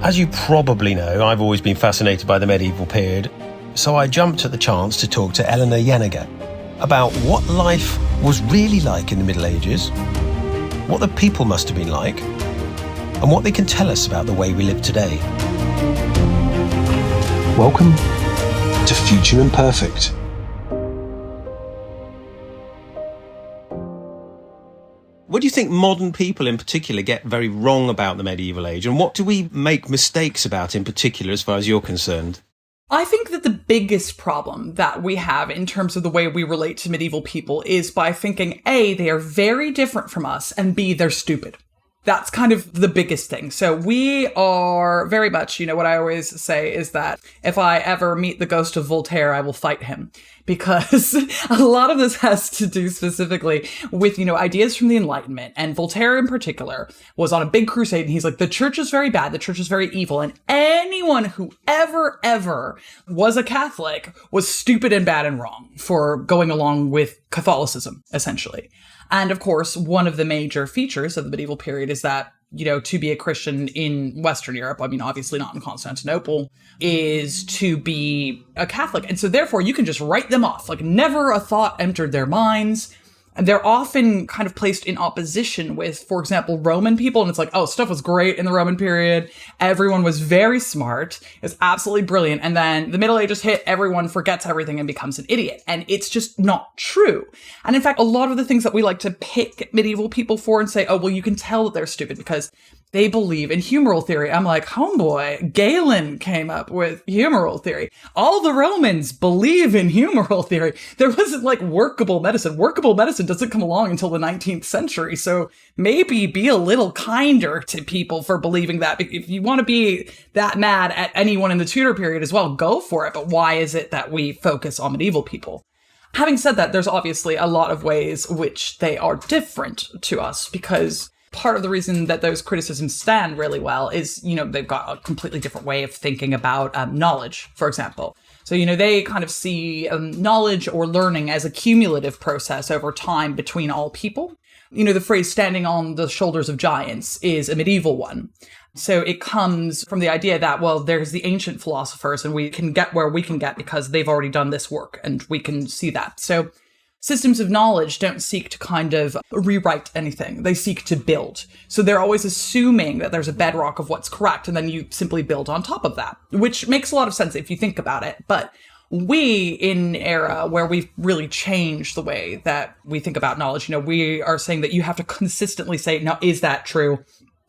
As you probably know, I've always been fascinated by the medieval period, so I jumped at the chance to talk to Eleanor Yeniger about what life was really like in the Middle Ages, what the people must have been like, and what they can tell us about the way we live today. Welcome to Future Imperfect. What do you think modern people in particular get very wrong about the medieval age? And what do we make mistakes about in particular as far as you're concerned? I think that the biggest problem that we have in terms of the way we relate to medieval people is by thinking, A, they are very different from us, and B, they're stupid. That's kind of the biggest thing. So we are very much, what I always say is that if I ever meet the ghost of Voltaire, I will fight him. Because a lot of this has to do specifically with, ideas from the Enlightenment. And Voltaire in particular was on a big crusade. And he's like, the church is very bad. The church is very evil. And anyone who ever was a Catholic was stupid and bad and wrong for going along with Catholicism, essentially. And of course, one of the major features of the medieval period is that, to be a Christian in Western Europe, obviously not in Constantinople, is to be a Catholic. And so therefore, you can just write them off. Like never a thought entered their minds. And they're often kind of placed in opposition with, for example, Roman people. And it's like, oh, stuff was great in the Roman period. Everyone was very smart. It's absolutely brilliant. And then the Middle Ages hit, everyone forgets everything and becomes an idiot. And it's just not true. And in fact, a lot of the things that we like to pick medieval people for and say, oh, well, you can tell that they're stupid because they believe in humoral theory. I'm like, homeboy, Galen came up with humoral theory. All the Romans believe in humoral theory. There wasn't like workable medicine. Workable medicine doesn't come along until the 19th century. So maybe be a little kinder to people for believing that. If you want to be that mad at anyone in the Tudor period as well, go for it. But why is it that we focus on medieval people? Having said that, there's obviously a lot of ways which they are different to us because part of the reason that those criticisms stand really well is, they've got a completely different way of thinking about knowledge, for example. So, they kind of see knowledge or learning as a cumulative process over time between all people. The phrase standing on the shoulders of giants is a medieval one. So it comes from the idea that, well, there's the ancient philosophers and we can get where we can get because they've already done this work and we can see that. So systems of knowledge don't seek to kind of rewrite anything. They seek to build. So they're always assuming that there's a bedrock of what's correct, and then you simply build on top of that, which makes a lot of sense if you think about it. But we, in an era where we've really changed the way that we think about knowledge, we are saying that you have to consistently say, now, is that true?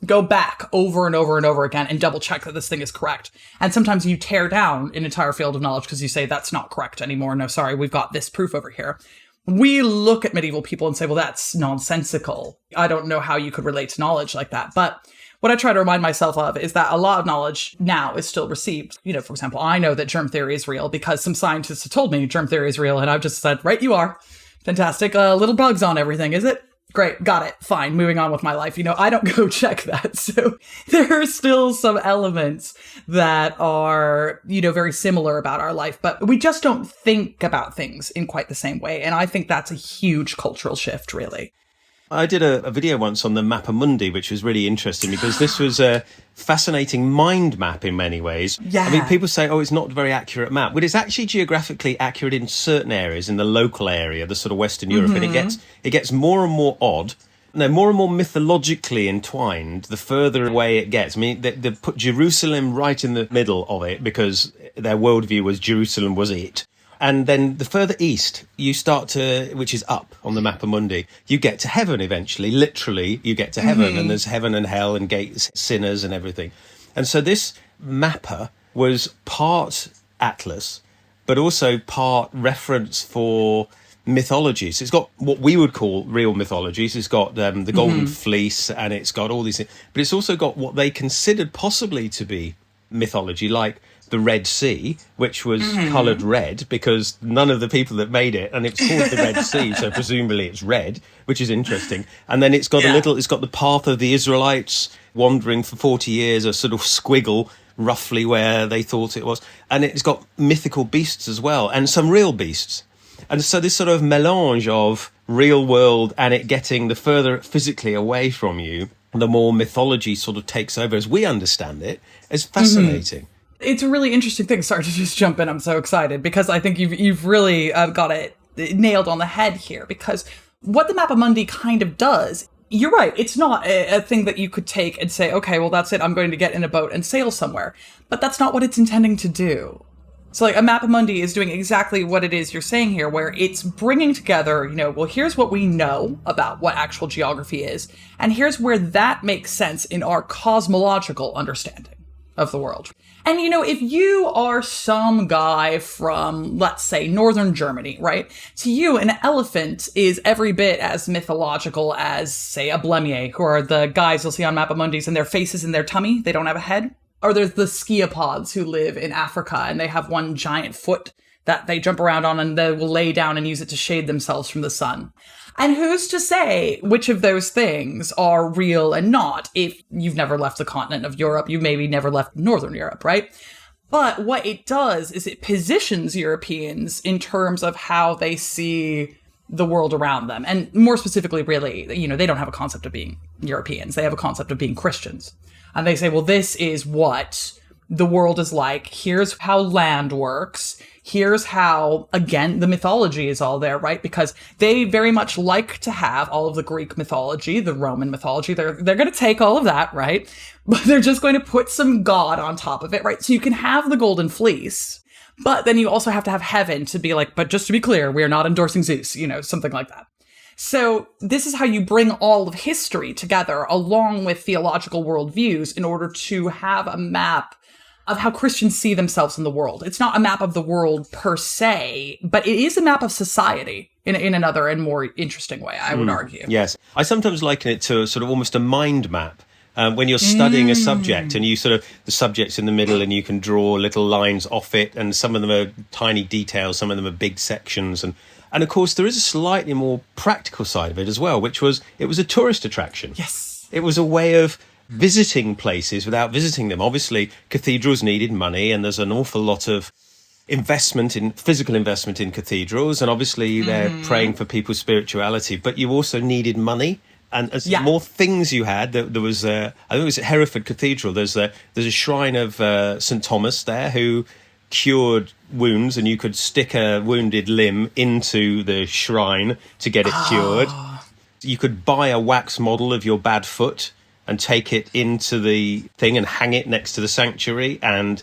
Go back over and over and over again and double check that this thing is correct. And sometimes you tear down an entire field of knowledge because you say that's not correct anymore. No, sorry, we've got this proof over here. We look at medieval people and say, well, that's nonsensical. I don't know how you could relate to knowledge like that. But what I try to remind myself of is that a lot of knowledge now is still received. For example, I know that germ theory is real because some scientists have told me germ theory is real. And I've just said, right, you are. Fantastic. Little bugs on everything, is it? Great. Got it. Fine. Moving on with my life. I don't go check that. So there are still some elements that are, very similar about our life, but we just don't think about things in quite the same way. And I think that's a huge cultural shift, really. I did a video once on the Mappa Mundi, which was really interesting because this was a fascinating mind map in many ways. Yeah. People say, oh, it's not a very accurate map. But it's actually geographically accurate in certain areas, in the local area, the sort of Western Europe. And it gets more and more odd. No, more and more mythologically entwined the further away it gets. They put Jerusalem right in the middle of it because their worldview was Jerusalem was it. And then the further east you start to, which is up on the Mappa Mundi, you get to heaven eventually. Literally, you get to heaven, and there's heaven and hell and gates, sinners and everything. And so this mapper was part atlas, but also part reference for mythology. So it's got what we would call real mythologies. It's got the Golden Fleece, and it's got all these things. But it's also got what they considered possibly to be mythology, like the Red Sea, which was coloured red because none of the people that made it, and it's called the Red Sea, so presumably it's red, which is interesting. And then it's got it's got the path of the Israelites wandering for 40 years, a sort of squiggle roughly where they thought it was. And it's got mythical beasts as well, and some real beasts. And so this sort of melange of real world and it getting the further physically away from you, the more mythology sort of takes over as we understand it, is fascinating. It's a really interesting thing. Sorry to just jump in. I'm so excited because I think you've really got it nailed on the head here, because what the Mappamundi kind of does, you're right, it's not a thing that you could take and say, okay, well, that's it, I'm going to get in a boat and sail somewhere. But that's not what it's intending to do. So like a Mappamundi is doing exactly what it is you're saying here, where it's bringing together, well, here's what we know about what actual geography is, and here's where that makes sense in our cosmological understanding of the world. And, if you are some guy from, let's say, northern Germany, right? To you, an elephant is every bit as mythological as, say, a Blemier, who are the guys you'll see on Mappamundis and their faces in their tummy. They don't have a head. Or there's the sciapods who live in Africa and they have one giant foot that they jump around on and they will lay down and use it to shade themselves from the sun. And who's to say which of those things are real and not? If you've never left the continent of Europe, you maybe never left Northern Europe, right? But what it does is it positions Europeans in terms of how they see the world around them. And more specifically, really, they don't have a concept of being Europeans. They have a concept of being Christians. And they say, well, this is what the world is like. Here's how land works. Here's how, again, the mythology is all there, right? Because they very much like to have all of the Greek mythology, the Roman mythology. They're going to take all of that, right? But they're just going to put some god on top of it, right? So you can have the golden fleece, but then you also have to have heaven to be like, but just to be clear, we are not endorsing Zeus, something like that. So this is how you bring all of history together along with theological worldviews in order to have a map of how Christians see themselves in the world. It's not a map of the world per se, but it is a map of society in another and more interesting way, I would argue. Yes. I sometimes liken it to sort of almost a mind map. When you're studying a subject and the subject's in the middle and you can draw little lines off it, and some of them are tiny details, some of them are big sections. And of course, there is a slightly more practical side of it as well, which was it was a tourist attraction. Yes. It was a way of visiting places without visiting them. Obviously, cathedrals needed money, and there's an awful lot of physical investment in cathedrals, and obviously they're praying for people's spirituality, but you also needed money. And as more things you had, there was, I think it was at Hereford Cathedral, there's a shrine of St. Thomas there who cured wounds, and you could stick a wounded limb into the shrine to get it cured. You could buy a wax model of your bad foot and take it into the thing and hang it next to the sanctuary and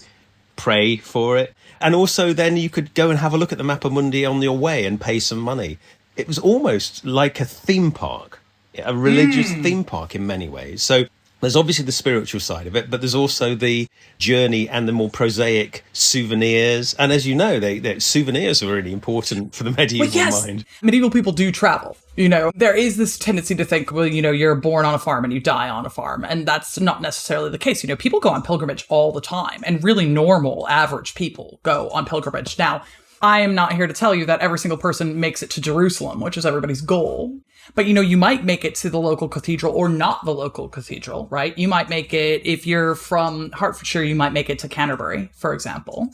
pray for it. And also then you could go and have a look at the Mappamundi on your way and pay some money. It was almost like a theme park, a religious theme park in many ways. So there's obviously the spiritual side of it, but there's also the journey and the more prosaic souvenirs. And as you know, souvenirs are really important for the medieval mind. Medieval people do travel. There is this tendency to think, well, you're born on a farm and you die on a farm. And that's not necessarily the case. People go on pilgrimage all the time, and really normal, average people go on pilgrimage. Now, I am not here to tell you that every single person makes it to Jerusalem, which is everybody's goal. But, you might make it to the local cathedral or not the local cathedral, right? You might make it, if you're from Hertfordshire, you might make it to Canterbury, for example.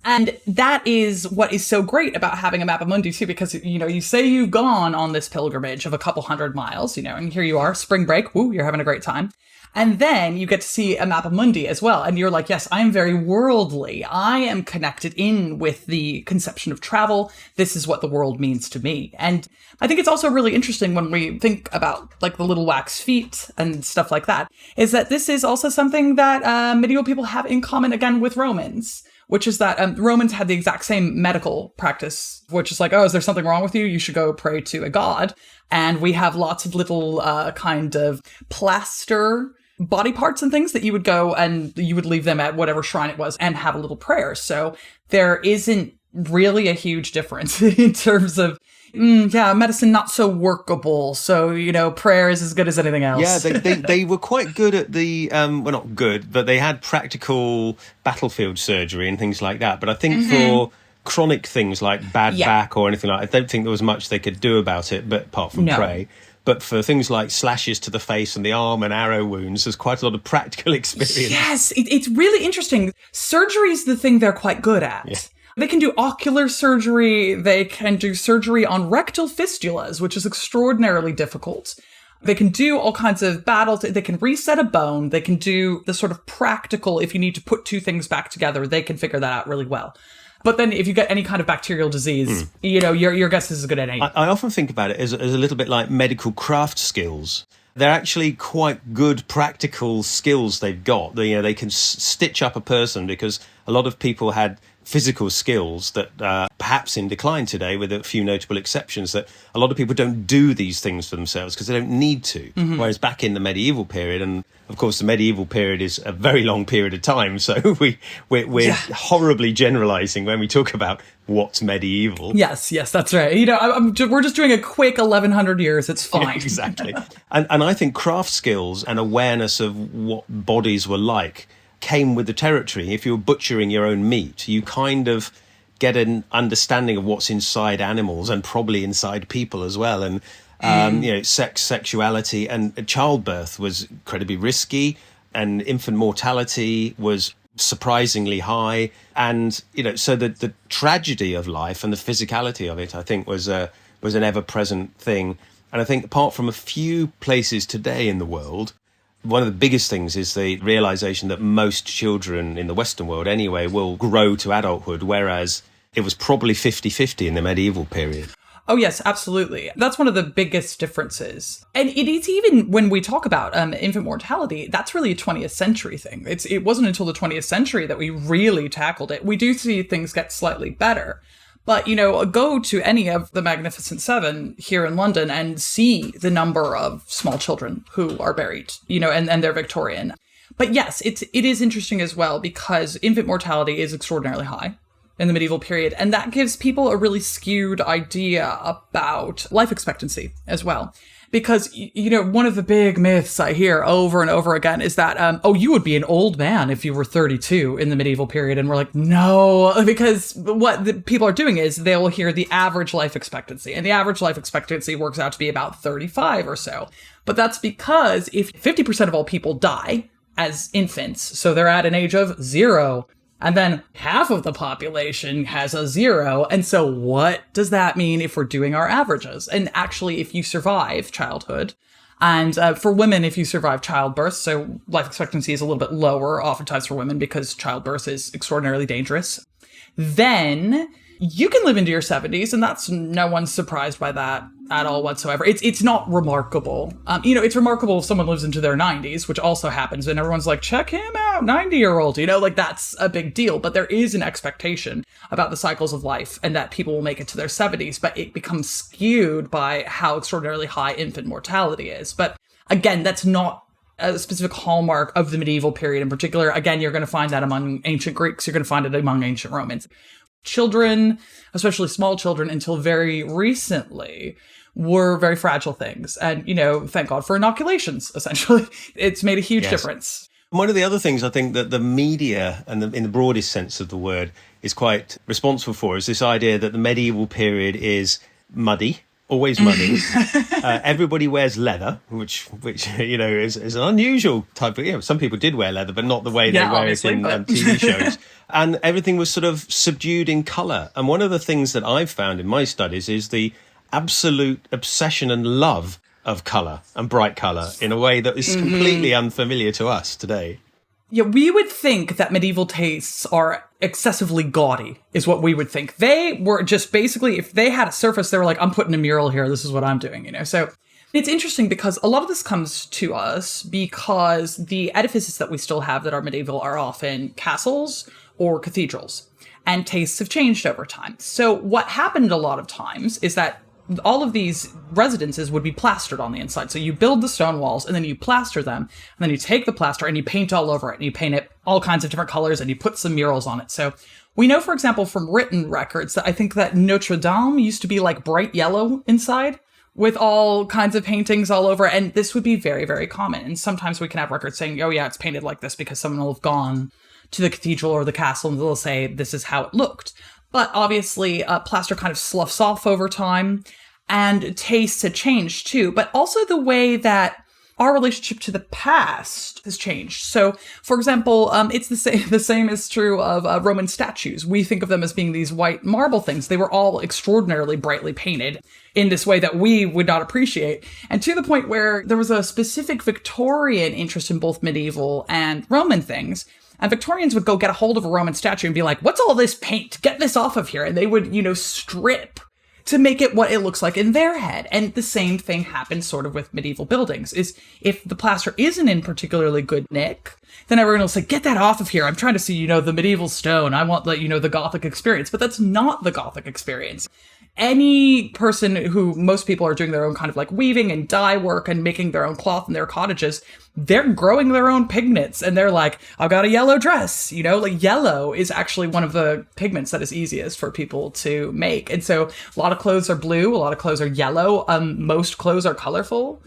And that is what is so great about having a Mappamundi too, because, you say you've gone on this pilgrimage of a couple 100 miles, and here you are, spring break, woo, you're having a great time. And then you get to see a Mappamundi as well. And you're like, yes, I am very worldly. I am connected in with the conception of travel. This is what the world means to me. And I think it's also really interesting when we think about like the little wax feet and stuff like that, is that this is also something that medieval people have in common, again, with Romans, which is that Romans had the exact same medical practice, which is like, oh, is there something wrong with you? You should go pray to a god. And we have lots of little kind of plaster body parts and things that you would go and you would leave them at whatever shrine it was and have a little prayer. So there isn't really a huge difference in terms of, medicine not so workable. So, prayer is as good as anything else. Yeah, they were quite good at the, well, not good, but they had practical battlefield surgery and things like that. But I think for chronic things like bad back or anything like that, I don't think there was much they could do about it, but apart from pray. But for things like slashes to the face and the arm and arrow wounds, there's quite a lot of practical experience. Yes, it's really interesting. Surgery is the thing they're quite good at. Yeah. They can do ocular surgery. They can do surgery on rectal fistulas, which is extraordinarily difficult. They can do all kinds of battles. They can reset a bone. They can do the sort of practical, if you need to put two things back together, they can figure that out really well. But then if you get any kind of bacterial disease, your guess is as good as any. I often think about it as a little bit like medical craft skills. They're actually quite good practical skills they've got. They can stitch up a person, because a lot of people had physical skills that are perhaps in decline today, with a few notable exceptions, that a lot of people don't do these things for themselves because they don't need to. Whereas back in the medieval period, and of course the medieval period is a very long period of time, so we're horribly generalizing when we talk about what's medieval. Yes, that's right. We're just doing a quick 1100 years. It's fine. Yeah, exactly. And I think craft skills and awareness of what bodies were like came with the territory. If you were butchering your own meat, you kind of get an understanding of what's inside animals, and probably inside people as well. And sex, sexuality, and childbirth was incredibly risky, and infant mortality was surprisingly high. And so the tragedy of life and the physicality of it, I think, was an ever-present thing. And I think apart from a few places today in the world, one of the biggest things is the realization that most children in the Western world anyway will grow to adulthood, whereas it was probably 50-50 in the medieval period. Oh, yes, absolutely. That's one of the biggest differences. And it is, even when we talk about infant mortality, that's really a 20th century thing. It wasn't until the 20th century that we really tackled it. We do see things get slightly better. But, go to any of the Magnificent Seven here in London and see the number of small children who are buried, and they're Victorian. But yes, it is interesting as well, because infant mortality is extraordinarily high in the medieval period. And that gives people a really skewed idea about life expectancy as well. Because, one of the big myths I hear over and over again is that, you would be an old man if you were 32 in the medieval period. And we're like, no, because what the people are doing is they will hear the average life expectancy. And the average life expectancy works out to be about 35 or so. But that's because if 50% of all people die as infants, so they're at an age of 0, and then half of the population has a 0. And so what does that mean if we're doing our averages? And actually, if you survive childhood, and for women, if you survive childbirth, so life expectancy is a little bit lower oftentimes for women because childbirth is extraordinarily dangerous, then you can live into your 70s, and that's no one's surprised by that at all whatsoever. It's not remarkable. It's remarkable if someone lives into their 90s, which also happens, and everyone's like, check him out, 90-year-old, that's a big deal. But there is an expectation about the cycles of life, and that people will make it to their 70s, but it becomes skewed by how extraordinarily high infant mortality is. But again, that's not a specific hallmark of the medieval period in particular. Again, you're going to find that among ancient Greeks, you're going to find it among ancient Romans. Children, especially small children, until very recently, were very fragile things. And, thank God for inoculations, essentially. It's made a huge difference. One of the other things I think that the media, and in the broadest sense of the word, is quite responsible for is this idea that the medieval period is muddy. Always muddy. Everybody wears leather, which is an unusual type of. Some people did wear leather, but not the way they wear it in TV shows. And everything was sort of subdued in colour. And one of the things that I've found in my studies is the absolute obsession and love of colour and bright colour in a way that is completely unfamiliar to us today. Yeah, we would think that medieval tastes are excessively gaudy, is what we would think. They were just basically, if they had a surface, they were like, I'm putting a mural here, this is what I'm doing, So it's interesting because a lot of this comes to us because the edifices that we still have that are medieval are often castles or cathedrals, and tastes have changed over time. So what happened a lot of times is that all of these residences would be plastered on the inside. So you build the stone walls and then you plaster them, and then you take the plaster and you paint all over it, and you paint it all kinds of different colors, and you put some murals on it. So we know, for example, from written records that I think that Notre Dame used to be like bright yellow inside with all kinds of paintings all over. And this would be very, very common. And sometimes we can have records saying, oh yeah, it's painted like this because someone will have gone to the cathedral or the castle and they'll say, this is how it looked. But obviously, plaster kind of sloughs off over time, and tastes had changed too. But also the way that our relationship to the past has changed. So, for example, it's the same. The same is true of Roman statues. We think of them as being these white marble things. They were all extraordinarily brightly painted in this way that we would not appreciate. And to the point where there was a specific Victorian interest in both medieval and Roman things. And Victorians would go get a hold of a Roman statue and be like, what's all this paint? Get this off of here. And they would, strip to make it what it looks like in their head. And the same thing happens sort of with medieval buildings, is if the plaster isn't in particularly good nick, then everyone will say, get that off of here. I'm trying to see, the medieval stone. I want the Gothic experience. But that's not the Gothic experience. Any person who, most people are doing their own kind of like weaving and dye work and making their own cloth in their cottages, they're growing their own pigments and they're like, I've got a yellow dress, like yellow is actually one of the pigments that is easiest for people to make. And so a lot of clothes are blue, a lot of clothes are yellow, most clothes are colorful.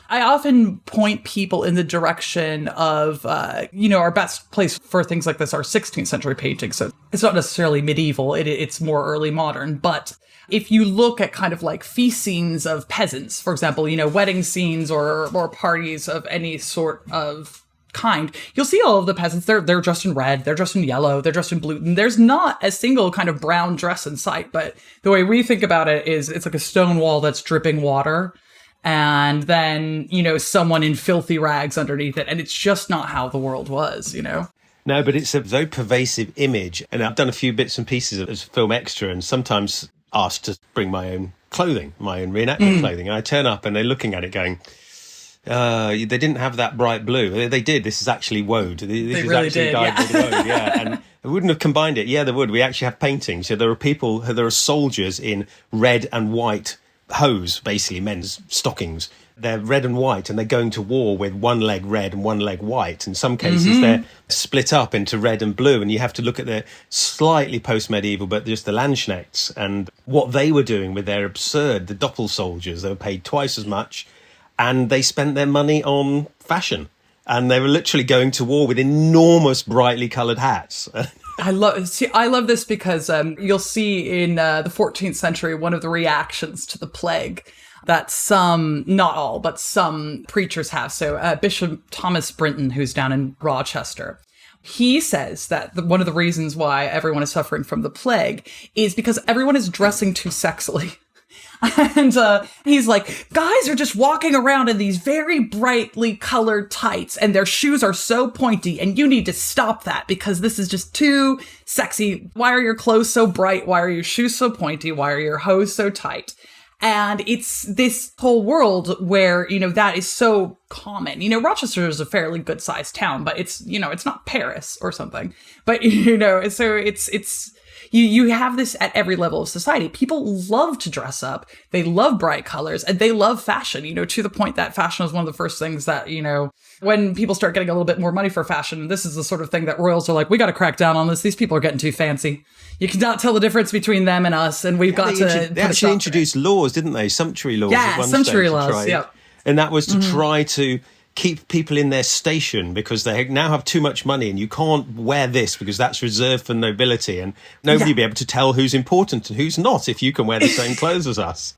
I often point people in the direction of, our best place for things like this are 16th century paintings. So it's not necessarily medieval, it's more early modern, but if you look at kind of like feast scenes of peasants, for example, wedding scenes or parties of any sort of kind, you'll see all of the peasants, they're dressed in red, they're dressed in yellow, they're dressed in blue. And there's not a single kind of brown dress in sight, but the way we think about it is it's like a stone wall that's dripping water. And then, someone in filthy rags underneath it. And it's just not how the world was, No, but it's a very pervasive image. And I've done a few bits and pieces as film extra and sometimes asked to bring my own clothing, my own reenactment clothing. And I turn up and they're looking at it going, they didn't have that bright blue. They did. This is actually woad. This is really actually did, dyed with woad. Yeah. And they wouldn't have combined it. Yeah, they would. We actually have paintings. So there are soldiers in red and white hose, basically men's stockings. They're red and white and they're going to war with one leg red and one leg white. In some cases, they're split up into red and blue. And you have to look at the slightly post-medieval, but just the Landsknechts and what they were doing with their the doppel soldiers. They were paid twice as much and they spent their money on fashion. And they were literally going to war with enormous brightly coloured hats. I love this because you'll see in the 14th century, one of the reactions to the plague that some, not all, but some preachers have. So Bishop Thomas Brinton, who's down in Rochester, he says that one of the reasons why everyone is suffering from the plague is because everyone is dressing too sexily. And he's like, guys are just walking around in these very brightly colored tights and their shoes are so pointy and you need to stop that because this is just too sexy. Why are your clothes so bright? Why are your shoes so pointy? Why are your hose so tight? And it's this whole world where, that is so common. Rochester is a fairly good sized town, but it's not Paris or something. But, so it's you have this at every level of society. People love to dress up. They love bright colors and they love fashion, to the point that fashion is one of the first things that, when people start getting a little bit more money for fashion, this is the sort of thing that royals are like, we got to crack down on this. These people are getting too fancy. You cannot tell the difference between them and us. And we've got to. They actually introduced laws, didn't they? Sumptuary laws. Yeah, sumptuary laws. Yeah. And that was to try to keep people in their station because they now have too much money and you can't wear this because that's reserved for nobility and nobody will be able to tell who's important and who's not if you can wear the same clothes as us.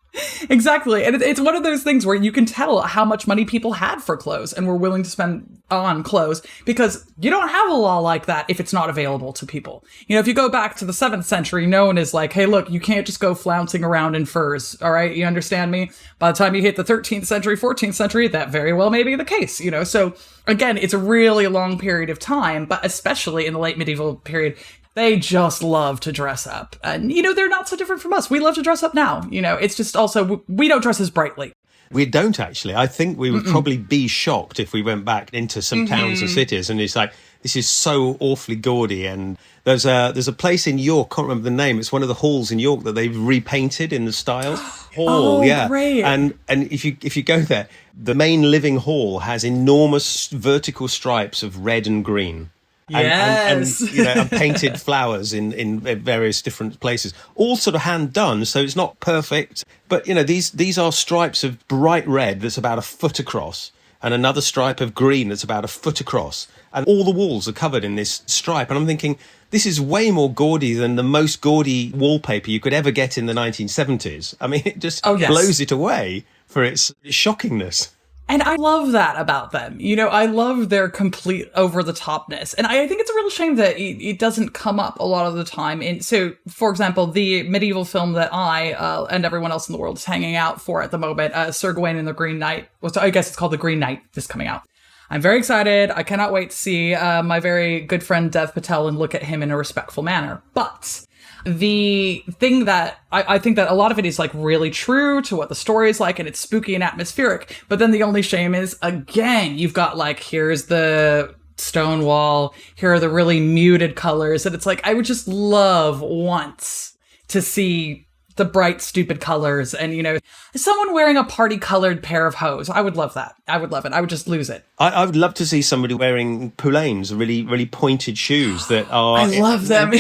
Exactly. And it's one of those things where you can tell how much money people had for clothes and were willing to spend on clothes because you don't have a law like that if it's not available to people. If you go back to the 7th century, no one is like, hey, look, you can't just go flouncing around in furs. All right. You understand me? By the time you hit the 13th century, 14th century, that very well may be the case, So again, it's a really long period of time, but especially in the late medieval period, they just love to dress up. And, they're not so different from us. We love to dress up now. It's just also, we don't dress as brightly. We don't actually. I think we would probably be shocked if we went back into some towns and cities and it's like, this is so awfully gaudy. And there's a place in York, can't remember the name. It's one of the halls in York that they've repainted in the style. Hall, yeah. Great. And if you go there, the main living hall has enormous vertical stripes of red and green. Yes. And painted flowers in various different places, all sort of hand done. So it's not perfect, but these are stripes of bright red that's about a foot across, and another stripe of green that's about a foot across, and all the walls are covered in this stripe. And I'm thinking, this is way more gaudy than the most gaudy wallpaper you could ever get in the 1970s. I mean, it just blows it away for its shockingness. And I love that about them. You know, I love their complete over-the-topness. And I think it's a real shame that it doesn't come up a lot of the time. So, for example, the medieval film that I and everyone else in the world is hanging out for at the moment, Sir Gawain and the Green Knight, I guess it's called The Green Knight, is coming out. I'm very excited. I cannot wait to see my very good friend Dev Patel and look at him in a respectful manner. But the thing that I think that a lot of it is like really true to what the story is like, and it's spooky and atmospheric. But then the only shame is, again, you've got like, here's the stone wall, here are the really muted colors. And it's like, I would just love once to see the bright, stupid colors. And, you know, someone wearing a party-colored pair of hose. I would love that. I would love it. I would just lose it. I would love to see somebody wearing poulaines, really, really pointed shoes that are... I love them.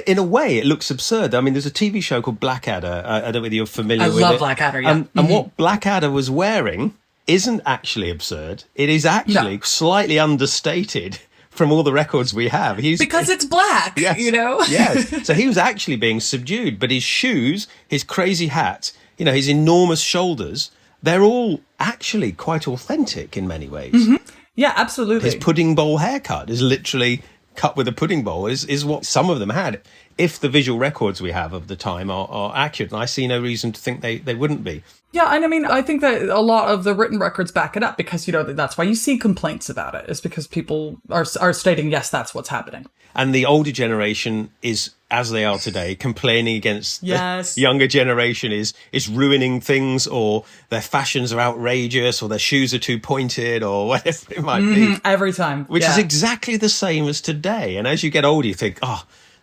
In a way, it looks absurd. I mean, there's a TV show called Blackadder. I don't know whether you're familiar with it. I love Blackadder, yeah. And what Blackadder was wearing isn't actually absurd. It is actually slightly understated from all the records we have. Because it's black, yes, you know? Yes. So he was actually being subdued, but his shoes, his crazy hat, you know, his enormous shoulders, they're all actually quite authentic in many ways. Mm-hmm. Yeah, absolutely. His pudding bowl haircut is literally cut with a pudding bowl, is what some of them had. If the visual records we have of the time are accurate, and I see no reason to think they wouldn't be. Yeah, and I mean, I think that a lot of the written records back it up because, you know, that's why you see complaints about it, is because people are stating, yes, that's what's happening. And the older generation is, as they are today, complaining against the younger generation is ruining things, or their fashions are outrageous, or their shoes are too pointed, or whatever it might be. Every time. Which is exactly the same as today. And as you get older, you think,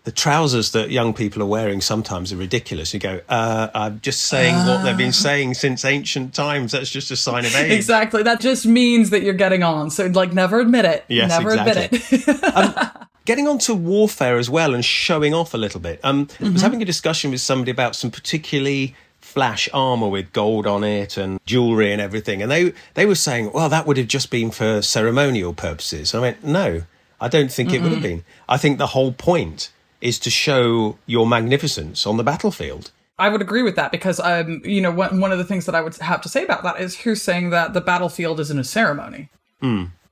the trousers that young people are wearing sometimes are ridiculous. You go, I'm just saying what they've been saying since ancient times. That's just a sign of age. Exactly. That just means that you're getting on. So, like, never admit it. Yes, never admit it. Getting on to warfare as well and showing off a little bit. I was having a discussion with somebody about some particularly flash armour with gold on it and jewellery and everything. And they were saying, well, that would have just been for ceremonial purposes. I went, no, I don't think it would have been. I think the whole point is to show your magnificence on the battlefield. I would agree with that because, you know, one of the things that I would have to say about that is who's saying that the battlefield isn't a ceremony.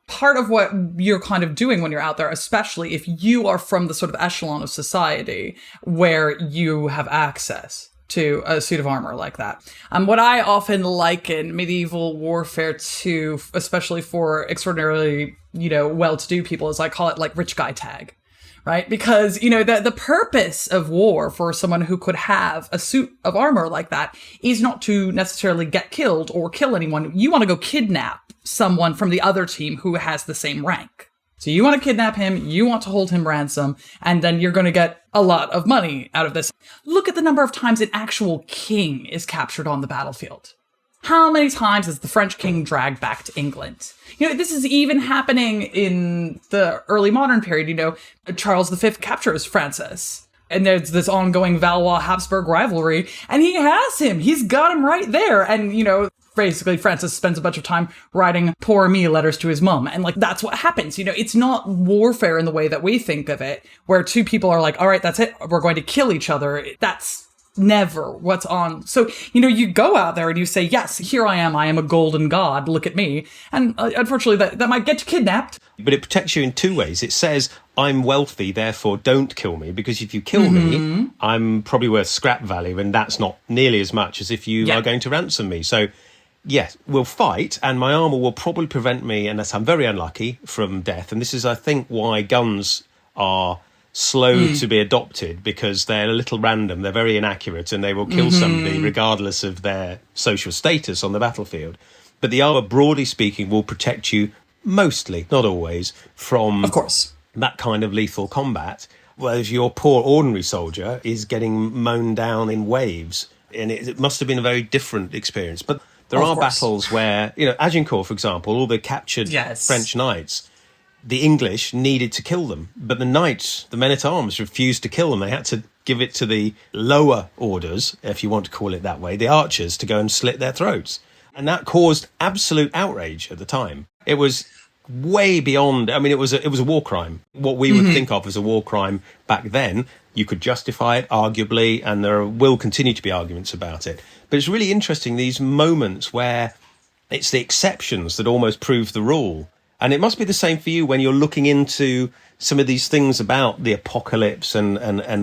Part of what you're kind of doing when you're out there, especially if you are from the sort of echelon of society where you have access to a suit of armor like that. What I often liken medieval warfare to, especially for extraordinarily, you know, well-to-do people, is I call it like rich guy tag. Right? Because, you know, the purpose of war for someone who could have a suit of armor like that is not to necessarily get killed or kill anyone. You want to go kidnap someone from the other team who has the same rank. So you want to kidnap him, you want to hold him ransom, and then you're going to get a lot of money out of this. Look at the number of times an actual king is captured on the battlefield. How many times is the French king dragged back to England? You know, this is even happening in the early modern period. You know, Charles V captures Francis. And there's this ongoing Valois-Habsburg rivalry. And he has him. He's got him right there. And, you know, basically Francis spends a bunch of time writing poor me letters to his mum. And, like, that's what happens. You know, it's not warfare in the way that we think of it, where two people are like, all right, that's it. We're going to kill each other. That's never what's on. So, you know, you go out there and you say, yes, here I am a golden god, look at me. And unfortunately that might get you kidnapped. But it protects you in two ways. It says, I'm wealthy, therefore don't kill me, because if you kill me, I'm probably worth scrap value, and that's not nearly as much as if you are going to ransom me. So, yes, we'll fight, and my armour will probably prevent me, unless I'm very unlucky, from death. And this is, I think, why guns are slow to be adopted, because they're a little random, they're very inaccurate, and they will kill somebody regardless of their social status on the battlefield. But the armour, broadly speaking, will protect you mostly, not always, from, of course, that kind of lethal combat, whereas your poor ordinary soldier is getting mown down in waves. And it must have been a very different experience. But there are battles where, you know, Agincourt, for example, all the captured French knights, the English needed to kill them, but the knights, the men-at-arms, refused to kill them. They had to give it to the lower orders, if you want to call it that way, the archers, to go and slit their throats. And that caused absolute outrage at the time. It was way beyond, I mean, it was a war crime. What we would think of as a war crime back then, you could justify it, arguably, and there will continue to be arguments about it. But it's really interesting, these moments where It's the exceptions that almost prove the rule. And it must be the same for you when you're looking into some of these things about the apocalypse and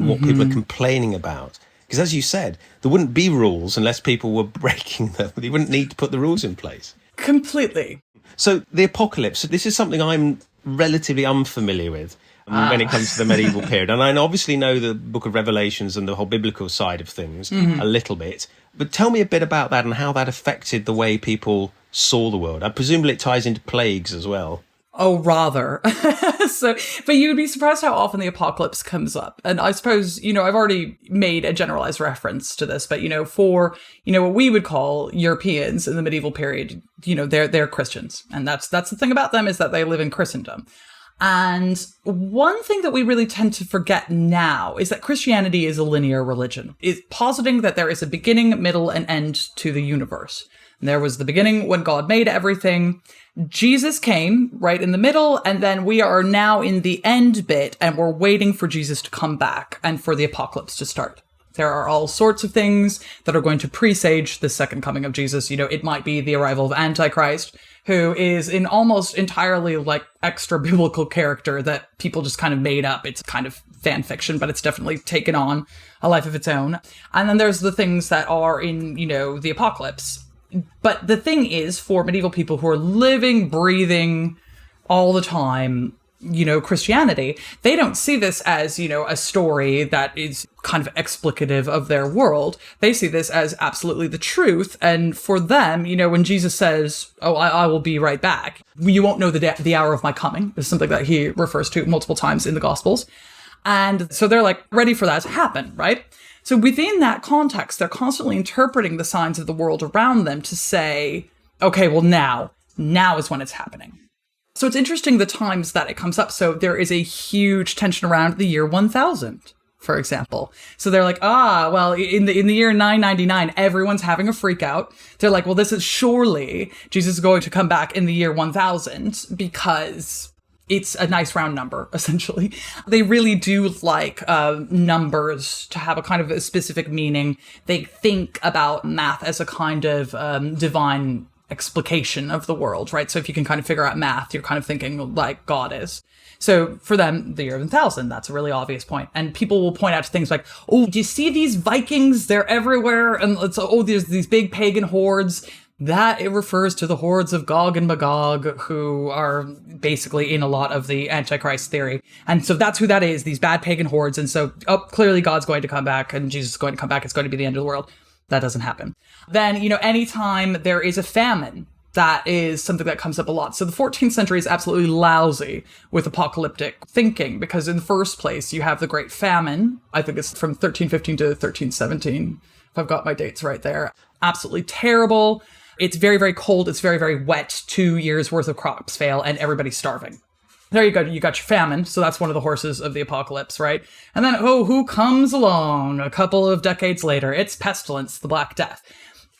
what people are complaining about. Because as you said, there wouldn't be rules unless people were breaking them. They wouldn't need to put the rules in place. Completely. So the apocalypse, this is something I'm relatively unfamiliar with when it comes to the medieval period. And I obviously know the book of Revelations and the whole biblical side of things a little bit. But tell me a bit about that and how that affected the way people saw the world. Presumably it ties into plagues as well. Oh, rather. But you would be surprised how often the apocalypse comes up. And I suppose, I've already made a generalized reference to this, but, for, what we would call Europeans in the medieval period, they're Christians. And that's the thing about them, is that they live in Christendom. And one thing that we really tend to forget now is that Christianity is a linear religion. It's positing that there is a beginning, middle, and end to the universe. And there was the beginning when God made everything. Jesus came right in the middle, and then we are now in the end bit, and we're waiting for Jesus to come back and for the apocalypse to start. There are all sorts of things that are going to presage the second coming of Jesus. It might be the arrival of Antichrist, who is an almost entirely extra biblical character that people just kind of made up. It's kind of fan fiction, but it's definitely taken on a life of its own. And then there's the things that are in, the apocalypse. But the thing is, for medieval people who are living, breathing all the time, Christianity, they don't see this as, a story that is kind of explicative of their world. They see this as absolutely the truth. And for them, when Jesus says, oh, I will be right back, you won't know the hour of my coming, is something that he refers to multiple times in the Gospels. And so they're ready for that to happen, right? So within that context, they're constantly interpreting the signs of the world around them to say, okay, well, now is when it's happening. So it's interesting the times that it comes up. So there is a huge tension around the year 1000, for example. So they're well, in the year 999, everyone's having a freak out. They're well, this is surely Jesus is going to come back in the year 1000 because it's a nice round number, essentially. They really do like numbers to have a kind of a specific meaning. They think about math as a kind of divine explication of the world, right? So if you can kind of figure out math, you're kind of thinking like God is. So for them, the year 1000, that's a really obvious point. And people will point out things like, oh, do you see these Vikings? They're everywhere. And there's these big pagan hordes. That it refers to the hordes of Gog and Magog, who are basically in a lot of the Antichrist theory. And so that's who that is, these bad pagan hordes. And so, clearly God's going to come back and Jesus is going to come back. It's going to be the end of the world. That doesn't happen. Then, anytime there is a famine, that is something that comes up a lot. So the 14th century is absolutely lousy with apocalyptic thinking, because in the first place, you have the Great Famine. I think it's from 1315 to 1317, if I've got my dates right there. Absolutely terrible. It's very, very cold. It's very, very wet. 2 years worth of crops fail and everybody's starving. There you go. You got your famine. So that's one of the horses of the apocalypse, right? And then, who comes along a couple of decades later? It's pestilence, the Black Death.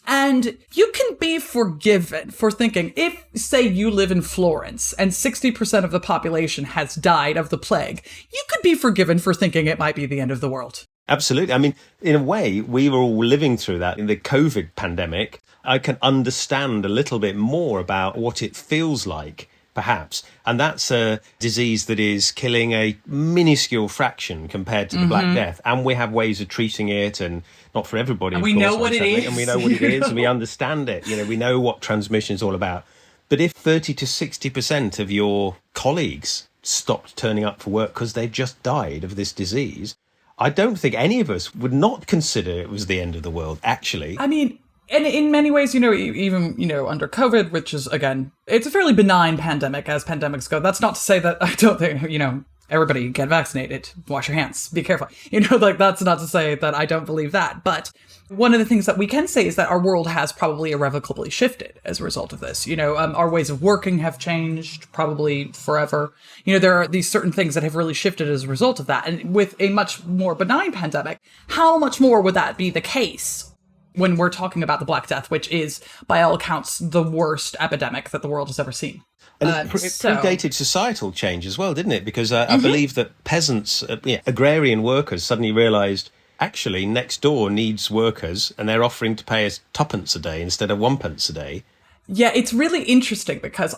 And you can be forgiven for thinking, if, say, you live in Florence and 60% of the population has died of the plague, you could be forgiven for thinking it might be the end of the world. Absolutely. I mean, in a way, we were all living through that in the COVID pandemic. I can understand a little bit more about what it feels like, perhaps. And that's a disease that is killing a minuscule fraction compared to the Black Death. And we have ways of treating it, and not for everybody. And we know what it is. And we know what it is, and we understand it. We know what transmission is all about. But if 30 to 60% of your colleagues stopped turning up for work because they've just died of this disease, I don't think any of us would not consider it was the end of the world, actually. I mean, and in many ways, even, under COVID, which is, again, it's a fairly benign pandemic as pandemics go. That's not to say that I don't think, everybody get vaccinated, wash your hands, be careful. That's not to say that I don't believe that. But one of the things that we can say is that our world has probably irrevocably shifted as a result of this. Our ways of working have changed probably forever. There are these certain things that have really shifted as a result of that. And with a much more benign pandemic, how much more would that be the case when we're talking about the Black Death, which is, by all accounts, the worst epidemic that the world has ever seen? And it predated societal change as well, didn't it? Because I believe that peasants, agrarian workers, suddenly realised, actually, next door needs workers, and they're offering to pay us 2p a day instead of 1p a day. Yeah, it's really interesting because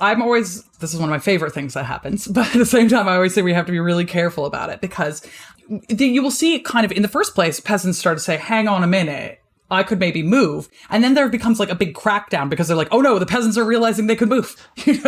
this is one of my favorite things that happens, but at the same time, I always say we have to be really careful about it because you will see kind of in the first place, peasants start to say, hang on a minute, I could maybe move. And then there becomes like a big crackdown because they're like, oh no, the peasants are realizing they could move.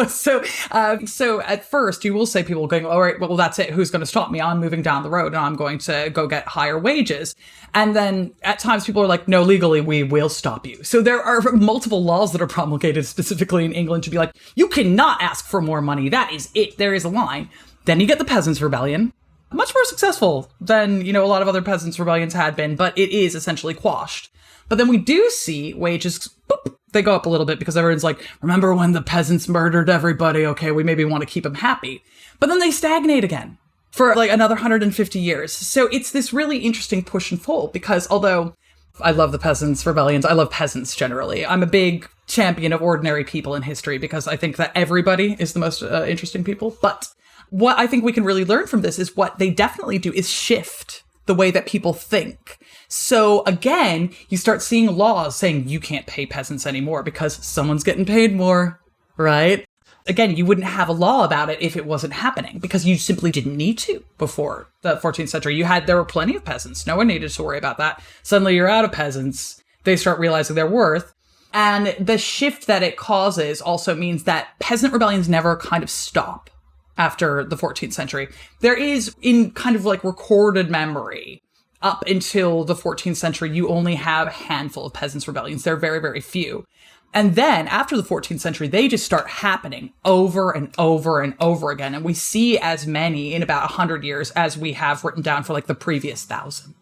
So at first you will say people going, all right, well, that's it. Who's going to stop me? I'm moving down the road and I'm going to go get higher wages. And then at times people are like, no, legally, we will stop you. So there are multiple laws that are promulgated specifically in England to be like, you cannot ask for more money. That is it. There is a line. Then you get the Peasants' Rebellion. Much more successful than, a lot of other peasants' rebellions had been, but it is essentially quashed. But then we do see wages, boop, they go up a little bit because everyone's like, remember when the peasants murdered everybody? Okay, we maybe want to keep them happy. But then they stagnate again for like another 150 years. So it's this really interesting push and pull because although I love the peasants' rebellions, I love peasants generally. I'm a big champion of ordinary people in history because I think that everybody is the most interesting people. But what I think we can really learn from this is what they definitely do is shift the way that people think. So again, you start seeing laws saying you can't pay peasants anymore because someone's getting paid more, right? Again, you wouldn't have a law about it if it wasn't happening because you simply didn't need to before the 14th century. There were plenty of peasants. No one needed to worry about that. Suddenly you're out of peasants. They start realizing their worth. And the shift that it causes also means that peasant rebellions never kind of stop after the 14th century. There is, in kind of like recorded memory, up until the 14th century, you only have a handful of peasants' rebellions. They're very, very few. And then after the 14th century, they just start happening over and over and over again. And we see as many in about 100 years as we have written down for like the previous 1,000.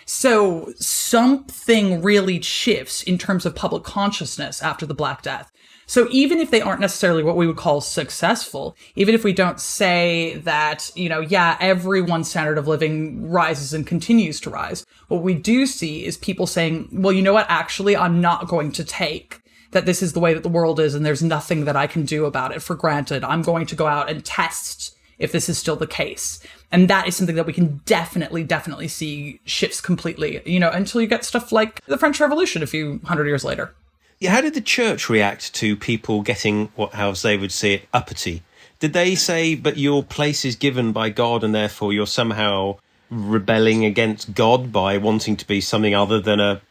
So something really shifts in terms of public consciousness after the Black Death. So even if they aren't necessarily what we would call successful, even if we don't say that, everyone's standard of living rises and continues to rise, what we do see is people saying, well, you know what, actually, I'm not going to take that this is the way that the world is and there's nothing that I can do about it for granted. I'm going to go out and test if this is still the case. And that is something that we can definitely see shifts completely, until you get stuff like the French Revolution a few 100 years later. Yeah, how did the church react to people getting, how they would say it, uppity? Did they say, but your place is given by God and therefore you're somehow rebelling against God by wanting to be something other than a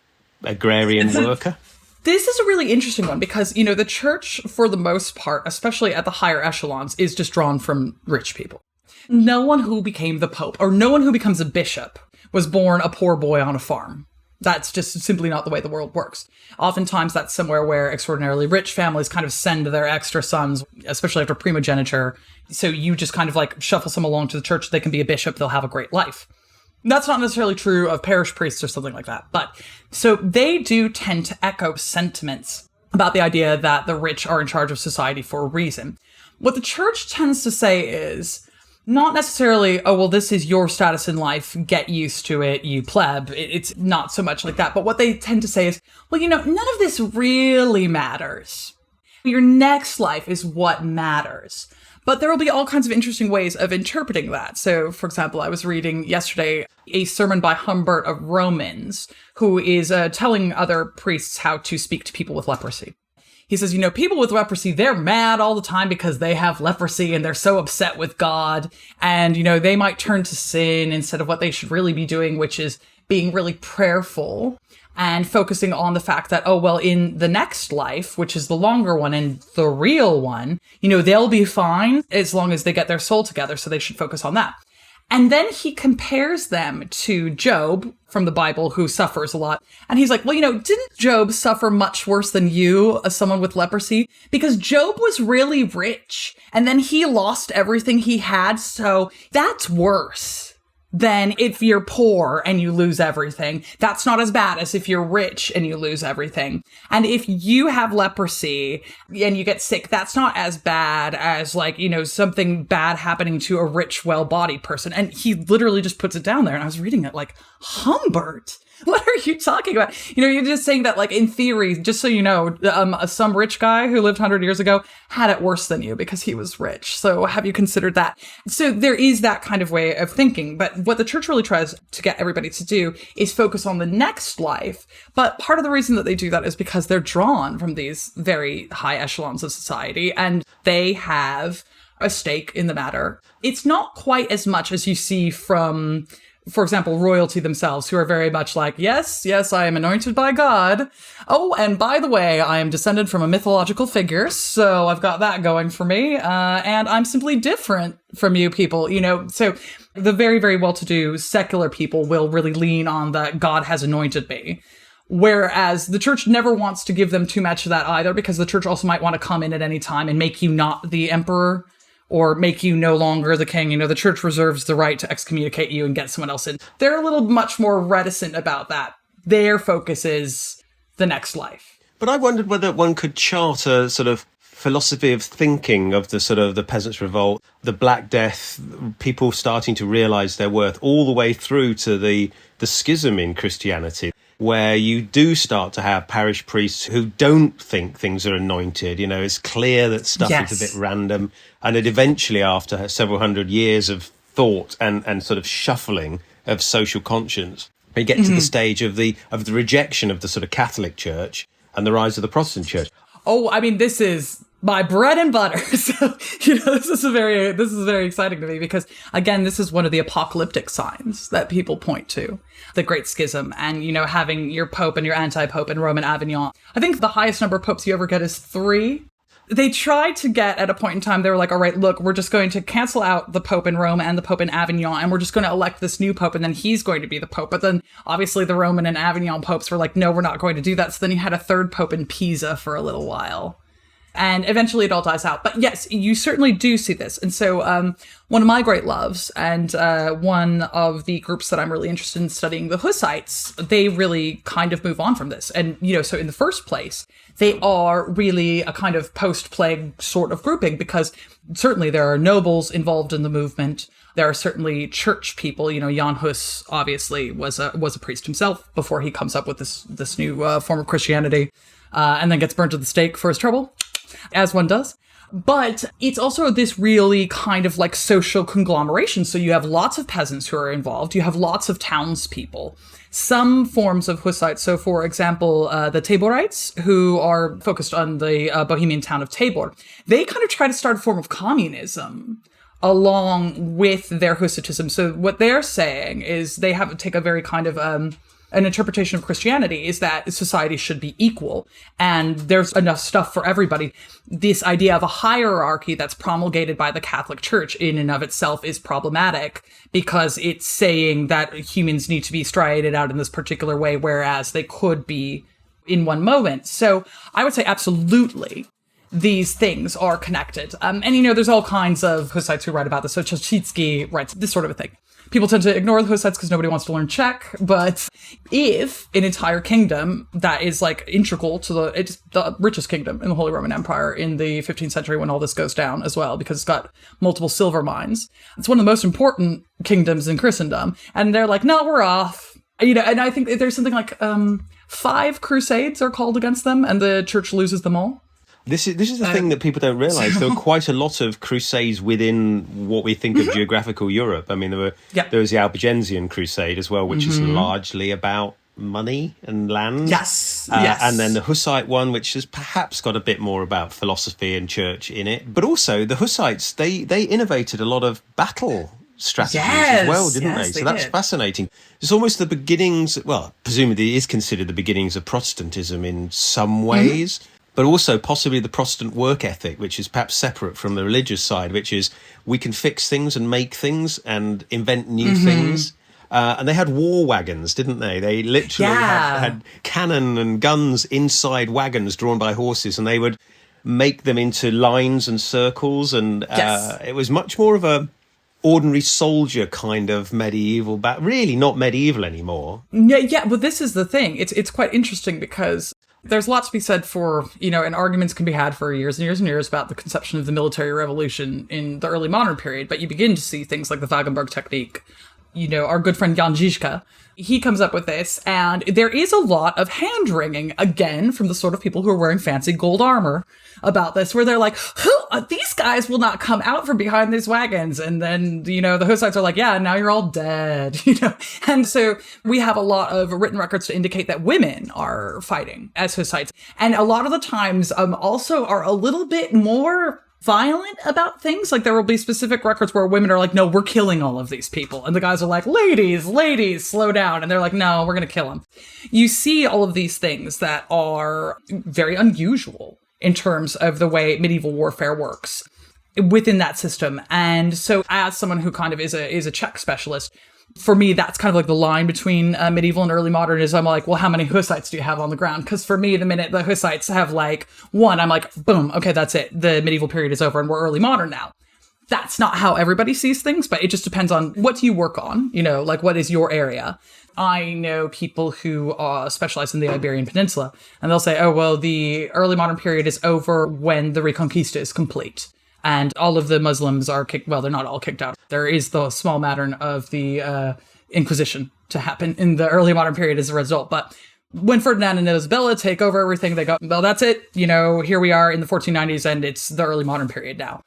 agrarian worker? This is a really interesting one because, the church, for the most part, especially at the higher echelons, is just drawn from rich people. No one who became the Pope or no one who becomes a bishop was born a poor boy on a farm. That's just simply not the way the world works. Oftentimes that's somewhere where extraordinarily rich families kind of send their extra sons, especially after primogeniture. So you just kind of like shuffle some along to the church. They can be a bishop. They'll have a great life. That's not necessarily true of parish priests or something like that. But so they do tend to echo sentiments about the idea that the rich are in charge of society for a reason. What the church tends to say is not necessarily, oh, well, this is your status in life. Get used to it, you pleb. It's not so much like that. But what they tend to say is, well, none of this really matters. Your next life is what matters. But there will be all kinds of interesting ways of interpreting that. So, for example, I was reading yesterday a sermon by Humbert of Romans, who is telling other priests how to speak to people with leprosy. He says, people with leprosy, they're mad all the time because they have leprosy and they're so upset with God. And, they might turn to sin instead of what they should really be doing, which is being really prayerful and focusing on the fact that, oh, well, in the next life, which is the longer one and the real one, they'll be fine as long as they get their soul together. So they should focus on that. And then he compares them to Job from the Bible, who suffers a lot. And he's like, well, didn't Job suffer much worse than you, as someone with leprosy? Because Job was really rich and then he lost everything he had. So that's worse than if you're poor and you lose everything. That's not as bad as if you're rich and you lose everything. And if you have leprosy and you get sick, that's not as bad as something bad happening to a rich, well-bodied person. And he literally just puts it down there. And I was reading it like, Humbert, What are you talking about? You're just saying that, like, in theory, just so you know, some rich guy who lived 100 years ago had it worse than you because he was rich. So have you considered that? So there is that kind of way of thinking. But what the church really tries to get everybody to do is focus on the next life. But part of the reason that they do that is because they're drawn from these very high echelons of society, and they have a stake in the matter. It's not quite as much as you see from, for example, royalty themselves, who are very much like, yes, I am anointed by God. Oh, and by the way, I am descended from a mythological figure, so I've got that going for me. And I'm simply different from you people, So the very, very well-to-do secular people will really lean on that God has anointed me. Whereas the church never wants to give them too much of that either, because the church also might want to come in at any time and make you not the emperor, or make you no longer the king. The church reserves the right to excommunicate you and get someone else in. They're a little much more reticent about that. Their focus is the next life. But I wondered whether one could chart a sort of philosophy of thinking of the sort of the Peasants' Revolt, the Black Death, people starting to realise their worth, all the way through to the schism in Christianity, where you do start to have parish priests who don't think things are anointed. It's clear that stuff is a bit random. And it eventually, after several hundred years of thought and sort of shuffling of social conscience, you get to the stage of the rejection of the sort of Catholic Church and the rise of the Protestant Church. Oh, I mean, this is my bread and butter. So, this is very exciting to me because, again, this is one of the apocalyptic signs that people point to, the Great Schism, and, having your Pope and your anti-Pope in Rome and Avignon. I think the highest number of popes you ever get is 3. They tried to get, at a point in time, they were like, all right, look, we're just going to cancel out the Pope in Rome and the Pope in Avignon, and we're just going to elect this new Pope, and then he's going to be the Pope. But then, obviously, the Roman and Avignon popes were like, no, we're not going to do that. So then you had a third Pope in Pisa for a little while. And eventually it all dies out. But yes, you certainly do see this. And so one of my great loves, and one of the groups that I'm really interested in studying, the Hussites, they really kind of move on from this. And, so in the first place, they are really a kind of post-plague sort of grouping, because certainly there are nobles involved in the movement. There are certainly church people. Jan Hus obviously was a priest himself before he comes up with this new form of Christianity, and then gets burned at the stake for his trouble, as one does. But it's also this really kind of like social conglomeration. So you have lots of peasants who are involved. You have lots of townspeople. Some forms of Hussites, so for example, the Taborites, who are focused on the Bohemian town of Tabor, they kind of try to start a form of communism along with their Hussitism. So what they're saying is they take a very kind of an interpretation of Christianity is that society should be equal and there's enough stuff for everybody. This idea of a hierarchy that's promulgated by the Catholic Church in and of itself is problematic, because it's saying that humans need to be striated out in this particular way, whereas they could be in one moment. So I would say absolutely these things are connected. And there's all kinds of Hussites who write about this. So Czochitsky writes this sort of a thing. People tend to ignore the Hussites because nobody wants to learn Czech, but if an entire kingdom that is like integral to it's the richest kingdom in the Holy Roman Empire in the 15th century when all this goes down as well, because it's got multiple silver mines. It's one of the most important kingdoms in Christendom. And they're like, no, we're off. And I think there's something like 5 crusades are called against them, and the church loses them all. This is the thing that people don't realise. There were quite a lot of crusades within what we think of geographical Europe. I mean, there was the Albigensian Crusade as well, which is largely about money and land. Yes. And then the Hussite one, which has perhaps got a bit more about philosophy and church in it. But also the Hussites, they innovated a lot of battle strategies as well, didn't they? So that's fascinating. It's almost the beginnings, well, presumably it is considered the beginnings of Protestantism in some ways. But also possibly the Protestant work ethic, which is perhaps separate from the religious side, which is we can fix things and make things and invent new things. And they had war wagons, didn't they? They literally had cannon and guns inside wagons drawn by horses, and they would make them into lines and circles. And it was much more of a ordinary soldier kind of medieval, but really not medieval anymore. Yeah, but this is the thing. It's quite interesting because there's lots to be said for, and arguments can be had for years and years and years about the conception of the military revolution in the early modern period, but you begin to see things like the Wagenburg technique our good friend Jan Žižka, he comes up with this, and there is a lot of hand-wringing, again, from the sort of people who are wearing fancy gold armor about this, where they're like, these guys will not come out from behind these wagons. And then, the Hussites are like, yeah, now you're all dead, And so we have a lot of written records to indicate that women are fighting as Hussites. And a lot of the times also are a little bit more violent about things. Like there will be specific records where women are like, no, we're killing all of these people. And the guys are like, ladies, slow down. And they're like, no, we're going to kill them. You see all of these things that are very unusual in terms of the way medieval warfare works within that system. And so as someone who kind of is a Czech specialist, for me, that's kind of like the line between medieval and early modern is I'm like, well, how many Hussites do you have on the ground? Because for me, the minute the Hussites have like one, I'm like, boom, okay, that's it. The medieval period is over and we're early modern now. That's not how everybody sees things, but it just depends on what do you work on, like what is your area? I know people who specialize in the Iberian Peninsula, and they'll say, oh, well, the early modern period is over when the Reconquista is complete. And all of the Muslims are kicked. Well, they're not all kicked out. There is the small matter of the Inquisition to happen in the early modern period as a result. But when Ferdinand and Isabella take over everything, they go, well, that's it. Here we are in the 1490s and it's the early modern period now.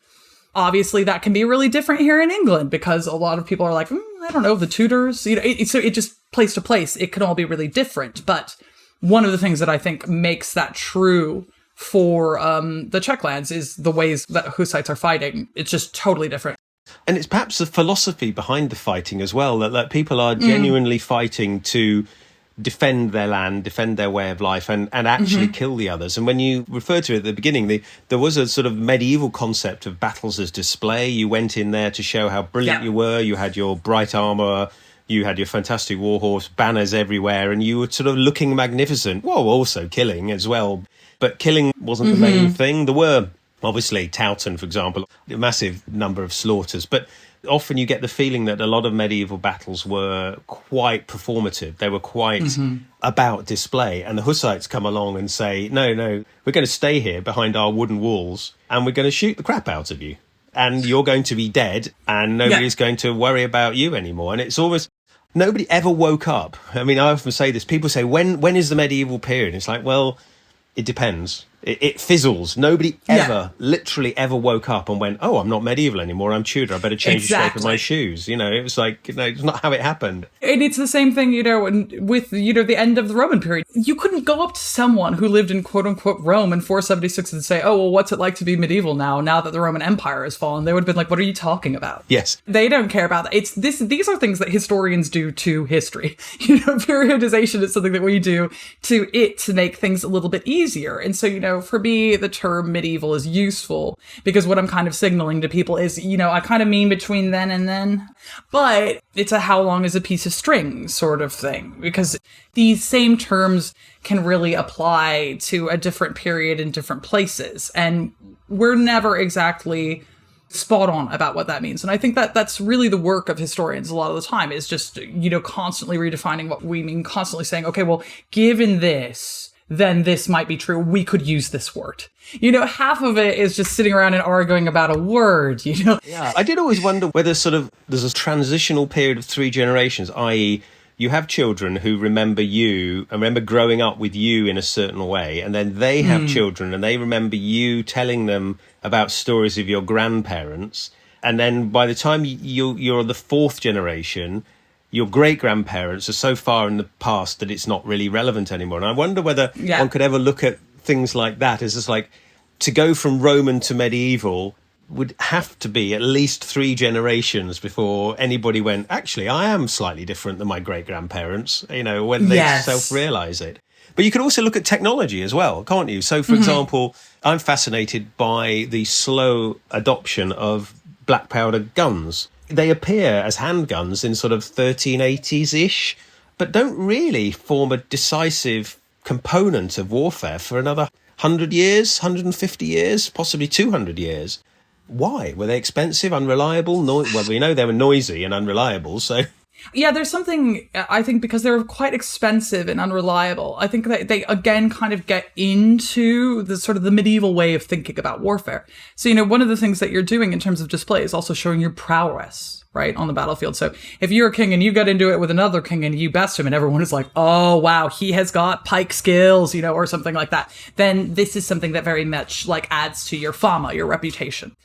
Obviously, that can be really different here in England because a lot of people are like, I don't know, the Tudors. So it just place to place, it can all be really different. But one of the things that I think makes that true for the Czech lands is the ways that Hussites are fighting. It's just totally different. And it's perhaps the philosophy behind the fighting as well, that people are genuinely fighting to defend their land, defend their way of life, and actually kill the others. And when you referred to it at the beginning, there was a sort of medieval concept of battles as display. You went in there to show how brilliant you were. You had your bright armour, you had your fantastic warhorse, banners everywhere, and you were sort of looking magnificent, while also killing as well. But killing wasn't the main thing. There were, obviously, Towton, for example, a massive number of slaughters. But often you get the feeling that a lot of medieval battles were quite performative. They were quite about display. And the Hussites come along and say, no, we're going to stay here behind our wooden walls and we're going to shoot the crap out of you. And you're going to be dead and nobody's going to worry about you anymore. And it's almost... Nobody ever woke up. I mean, I often say this. People say, when is the medieval period? And it's like, well... It depends. It fizzles. Nobody ever, literally ever woke up and went, oh, I'm not medieval anymore. I'm Tudor. I better change the shape of my shoes. It was like, it's not how it happened. And it's the same thing, with, the end of the Roman period. You couldn't go up to someone who lived in quote unquote Rome in 476 and say, oh, well, what's it like to be medieval now that the Roman Empire has fallen? They would have been like, what are you talking about? Yes. They don't care about that. These are things that historians do to history. Periodization is something that we do to make things a little bit easier. And so, for me, the term medieval is useful because what I'm kind of signaling to people is, I kind of mean between then and then, but it's a how long is a piece of string sort of thing, because these same terms can really apply to a different period in different places. And we're never exactly spot on about what that means. And I think that that's really the work of historians a lot of the time is just, constantly redefining what we mean, constantly saying, okay, well, given this, then this might be true. We could use this word. Half of it is just sitting around and arguing about a word, Yeah, I did always wonder whether there's a transitional period of 3 generations, i.e. you have children who remember you and remember growing up with you in a certain way, and then they have children and they remember you telling them about stories of your grandparents. And then by the time you're the 4th generation, your great-grandparents are so far in the past that it's not really relevant anymore. And I wonder whether one could ever look at things like that as just like, to go from Roman to medieval would have to be at least 3 generations before anybody went, actually, I am slightly different than my great-grandparents, when they self-realise it. But you could also look at technology as well, can't you? So, for example, I'm fascinated by the slow adoption of black powder guns. They appear as handguns in sort of 1380s-ish, but don't really form a decisive component of warfare for another 100 years, 150 years, possibly 200 years. Why? Were they expensive, unreliable? Well, we know they were noisy and unreliable, so... Yeah, there's something, I think, because they're quite expensive and unreliable. I think that they, again, kind of get into the sort of the medieval way of thinking about warfare. So, one of the things that you're doing in terms of display is also showing your prowess, right, on the battlefield. So if you're a king and you get into it with another king and you best him and everyone is like, oh, wow, he has got pike skills, or something like that, then this is something that very much like adds to your fama, your reputation.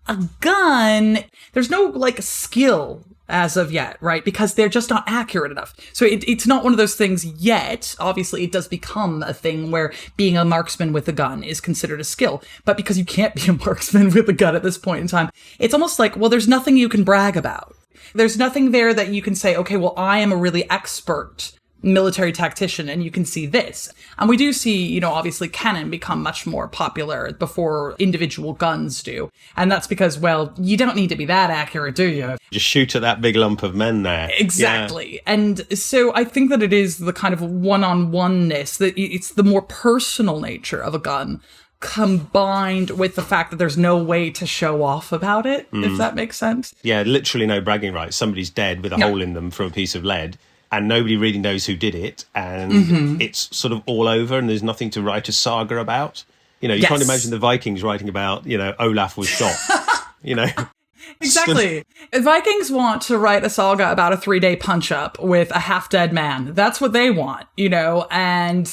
A gun, there's no skill as of yet, right? Because they're just not accurate enough. So it's not one of those things yet. Obviously, it does become a thing where being a marksman with a gun is considered a skill. But because you can't be a marksman with a gun at this point in time, it's almost like, well, there's nothing you can brag about. There's nothing there that you can say, okay, well, I am a really expert military tactician, and you can see this. And we do see, obviously cannon become much more popular before individual guns do. And that's because, well, you don't need to be that accurate, do you? Just shoot at that big lump of men there. Exactly. Yeah. And so I think that it is the kind of one-on-one-ness, that it's the more personal nature of a gun combined with the fact that there's no way to show off about it, if that makes sense. Yeah, literally no bragging rights. Somebody's dead with a hole in them from a piece of lead, and nobody really knows who did it, and it's sort of all over, and there's nothing to write a saga about. You can't imagine the Vikings writing about, Olaf was shot, Exactly. Vikings want to write a saga about a 3-day punch-up with a half-dead man. That's what they want, and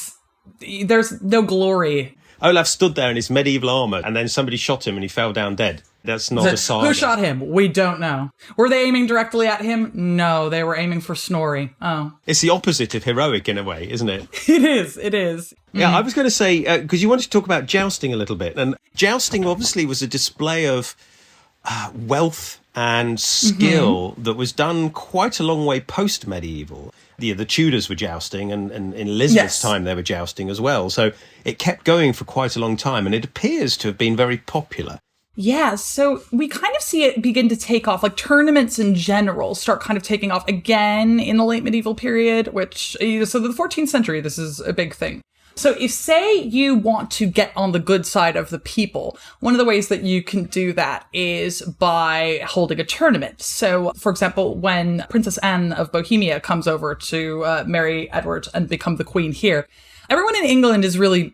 there's no glory. Olaf stood there in his medieval armour, and then somebody shot him and he fell down dead. That's not a saga. Who shot him? We don't know. Were they aiming directly at him? No, they were aiming for Snorri. Oh. It's the opposite of heroic in a way, isn't it? It is. Yeah, I was going to say, because you wanted to talk about jousting a little bit, and jousting obviously was a display of wealth and skill that was done quite a long way post-medieval. The Tudors were jousting, and in Elizabeth's time they were jousting as well. So it kept going for quite a long time, and it appears to have been very popular. Yeah, so we kind of see it begin to take off, like tournaments in general start kind of taking off again in the late medieval period, which, so the 14th century, this is a big thing. So if, say, you want to get on the good side of the people, one of the ways that you can do that is by holding a tournament. So, for example, when Princess Anne of Bohemia comes over to marry Edward and become the queen here, everyone in England is really...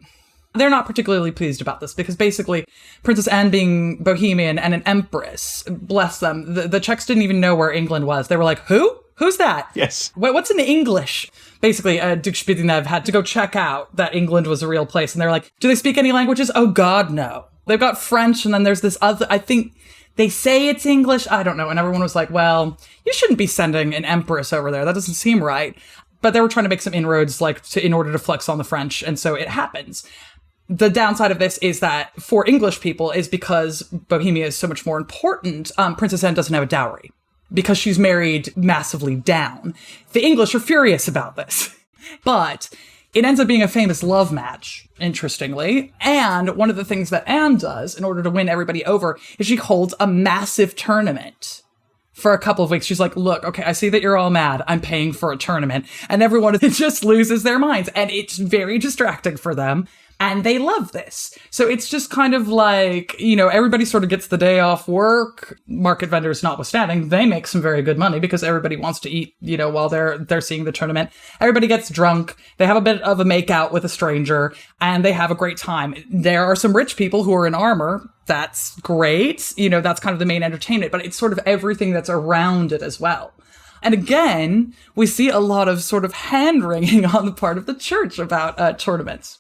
They're not particularly pleased about this because basically Princess Anne being Bohemian and an empress, bless them, the Czechs didn't even know where England was. They were like, who? Who's that? Yes. What's in English? Basically, Duke Spitznav had to go check out that England was a real place. And they're like, do they speak any languages? Oh, God, no. They've got French, and then there's this other, I think they say it's English. I don't know. And everyone was like, well, you shouldn't be sending an empress over there. That doesn't seem right. But they were trying to make some inroads in order to flex on the French. And so it happens. The downside of this is that for English people is because Bohemia is so much more important, Princess Anne doesn't have a dowry because she's married massively down. The English are furious about this, but it ends up being a famous love match, interestingly. And one of the things that Anne does in order to win everybody over is she holds a massive tournament for a couple of weeks. She's like, look, okay, I see that you're all mad. I'm paying for a tournament. And everyone just loses their minds. And it's very distracting for them. And they love this. So it's just kind of like, everybody sort of gets the day off work, market vendors notwithstanding. They make some very good money because everybody wants to eat, while they're seeing the tournament. Everybody gets drunk. They have a bit of a makeout with a stranger and they have a great time. There are some rich people who are in armor. That's great. That's kind of the main entertainment, but it's sort of everything that's around it as well. And again, we see a lot of sort of hand-wringing on the part of the church about tournaments.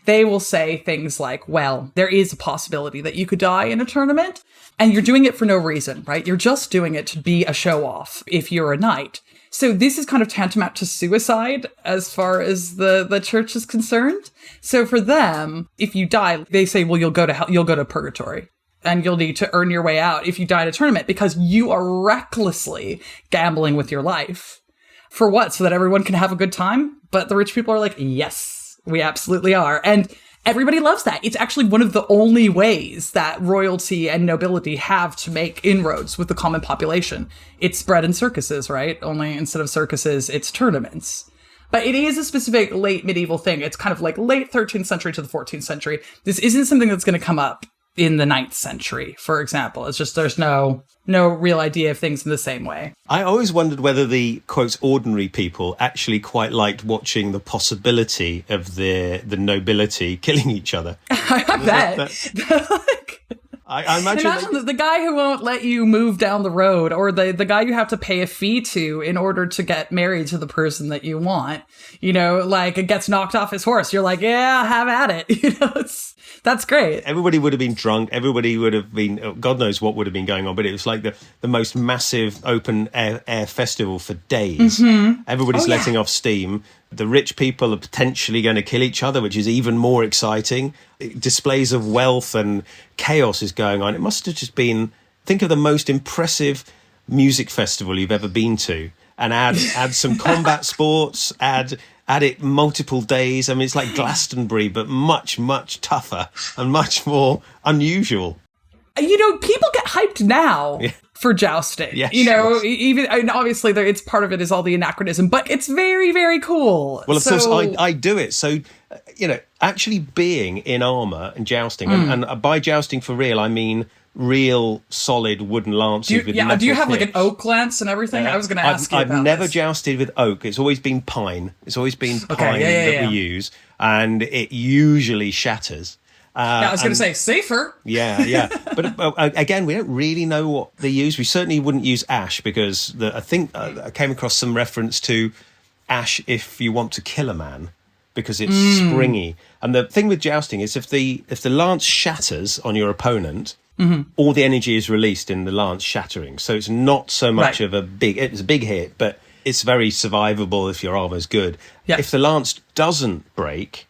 They will say things like, well, there is a possibility that you could die in a tournament, and you're doing it for no reason, right? You're just doing it to be a show-off if you're a knight. So this is kind of tantamount to suicide as far as the church is concerned. So for them, if you die, they say, well, you'll go to hell, you'll go to purgatory. And you'll need to earn your way out if you die in a tournament because you are recklessly gambling with your life. For what? So that everyone can have a good time? But the rich people are like, yes. We absolutely are. And everybody loves that. It's actually one of the only ways that royalty and nobility have to make inroads with the common population. It's bread and circuses, right? Only instead of circuses, it's tournaments. But it is a specific late medieval thing. It's kind of like late 13th century to the 14th century. This isn't something that's going to come up in the 9th century, for example. It's just there's no real idea of things in the same way. I always wondered whether the, quote, ordinary people actually quite liked watching the possibility of the nobility killing each other. I bet. I imagine the guy who won't let you move down the road, or the guy you have to pay a fee to in order to get married to the person that you want, like it gets knocked off his horse. You're like, yeah, have at it. That's great. Everybody would have been drunk. Everybody would have been, God knows what would have been going on, but it was like the most massive open air festival for days. Mm-hmm. Everybody's letting off steam. The rich people are potentially going to kill each other, which is even more exciting. Displays of wealth and chaos is going on. It must have just been, think of the most impressive music festival you've ever been to, and add some combat sports, add it multiple days. I mean, it's like Glastonbury, but much, much tougher and much more unusual. People get hyped now for jousting. Yes, even, and obviously it's part of it is all the anachronism, but it's very, very cool. Well, of course, I do it. So, actually being in armour and jousting, and by jousting for real, I mean real solid wooden lances with metal do you have tips. like an oak lance and everything? I was going to ask you about I've never this. jousted with oak. It's always been pine. It's always been pine that we use, and it usually shatters. I was going to say safer. Yeah. But again, we don't really know what they use. We certainly wouldn't use ash because I think I came across some reference to ash if you want to kill a man because it's springy. And the thing with jousting is if the lance shatters on your opponent, all the energy is released in the lance shattering. So it's not so much of it's a big hit, but it's very survivable if your armor's good. Yeah. If the lance doesn't break,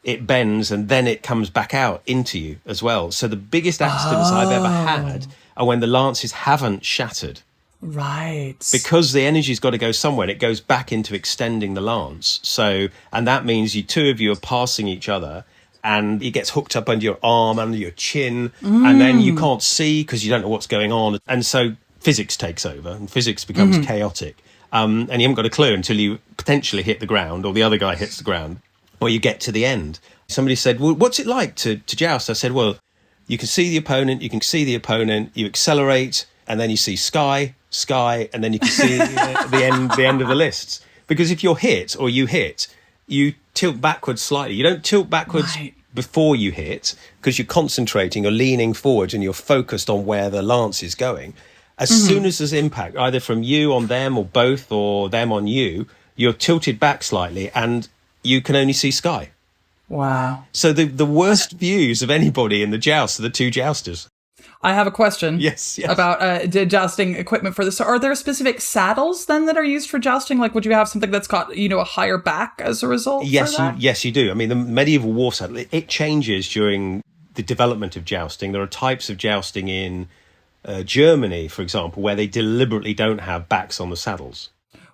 it bends and then it comes back out into you as well. So the biggest accidents I've ever had are when the lances haven't shattered. Right. Because the energy's got to go somewhere and it goes back into extending the lance. So, and that means two of you are passing each other and it gets hooked up under your arm, under your chin, and then you can't see because you don't know what's going on. And so physics takes over and physics becomes chaotic. And you haven't got a clue until you potentially hit the ground or the other guy hits the ground or you get to the end. Somebody said, well, what's it like to joust? I said, well, you can see the opponent, you accelerate, and then you see sky, and then you can see the end of the lists. Because if you're hit or you hit, you tilt backwards slightly. You don't tilt backwards before you hit because you're concentrating or leaning forward and you're focused on where the lance is going. As soon as there's impact, either from you on them or both or them on you, you're tilted back slightly and you can only see sky. Wow. So the worst views of anybody in the joust are the two jousters. I have a question. Yes. About jousting equipment for this. So are there specific saddles then that are used for jousting? Like, would you have something that's got, a higher back as a result? Yes, you do. I mean, the medieval war saddle, it changes during the development of jousting. There are types of jousting in Germany, for example, where they deliberately don't have backs on the saddles.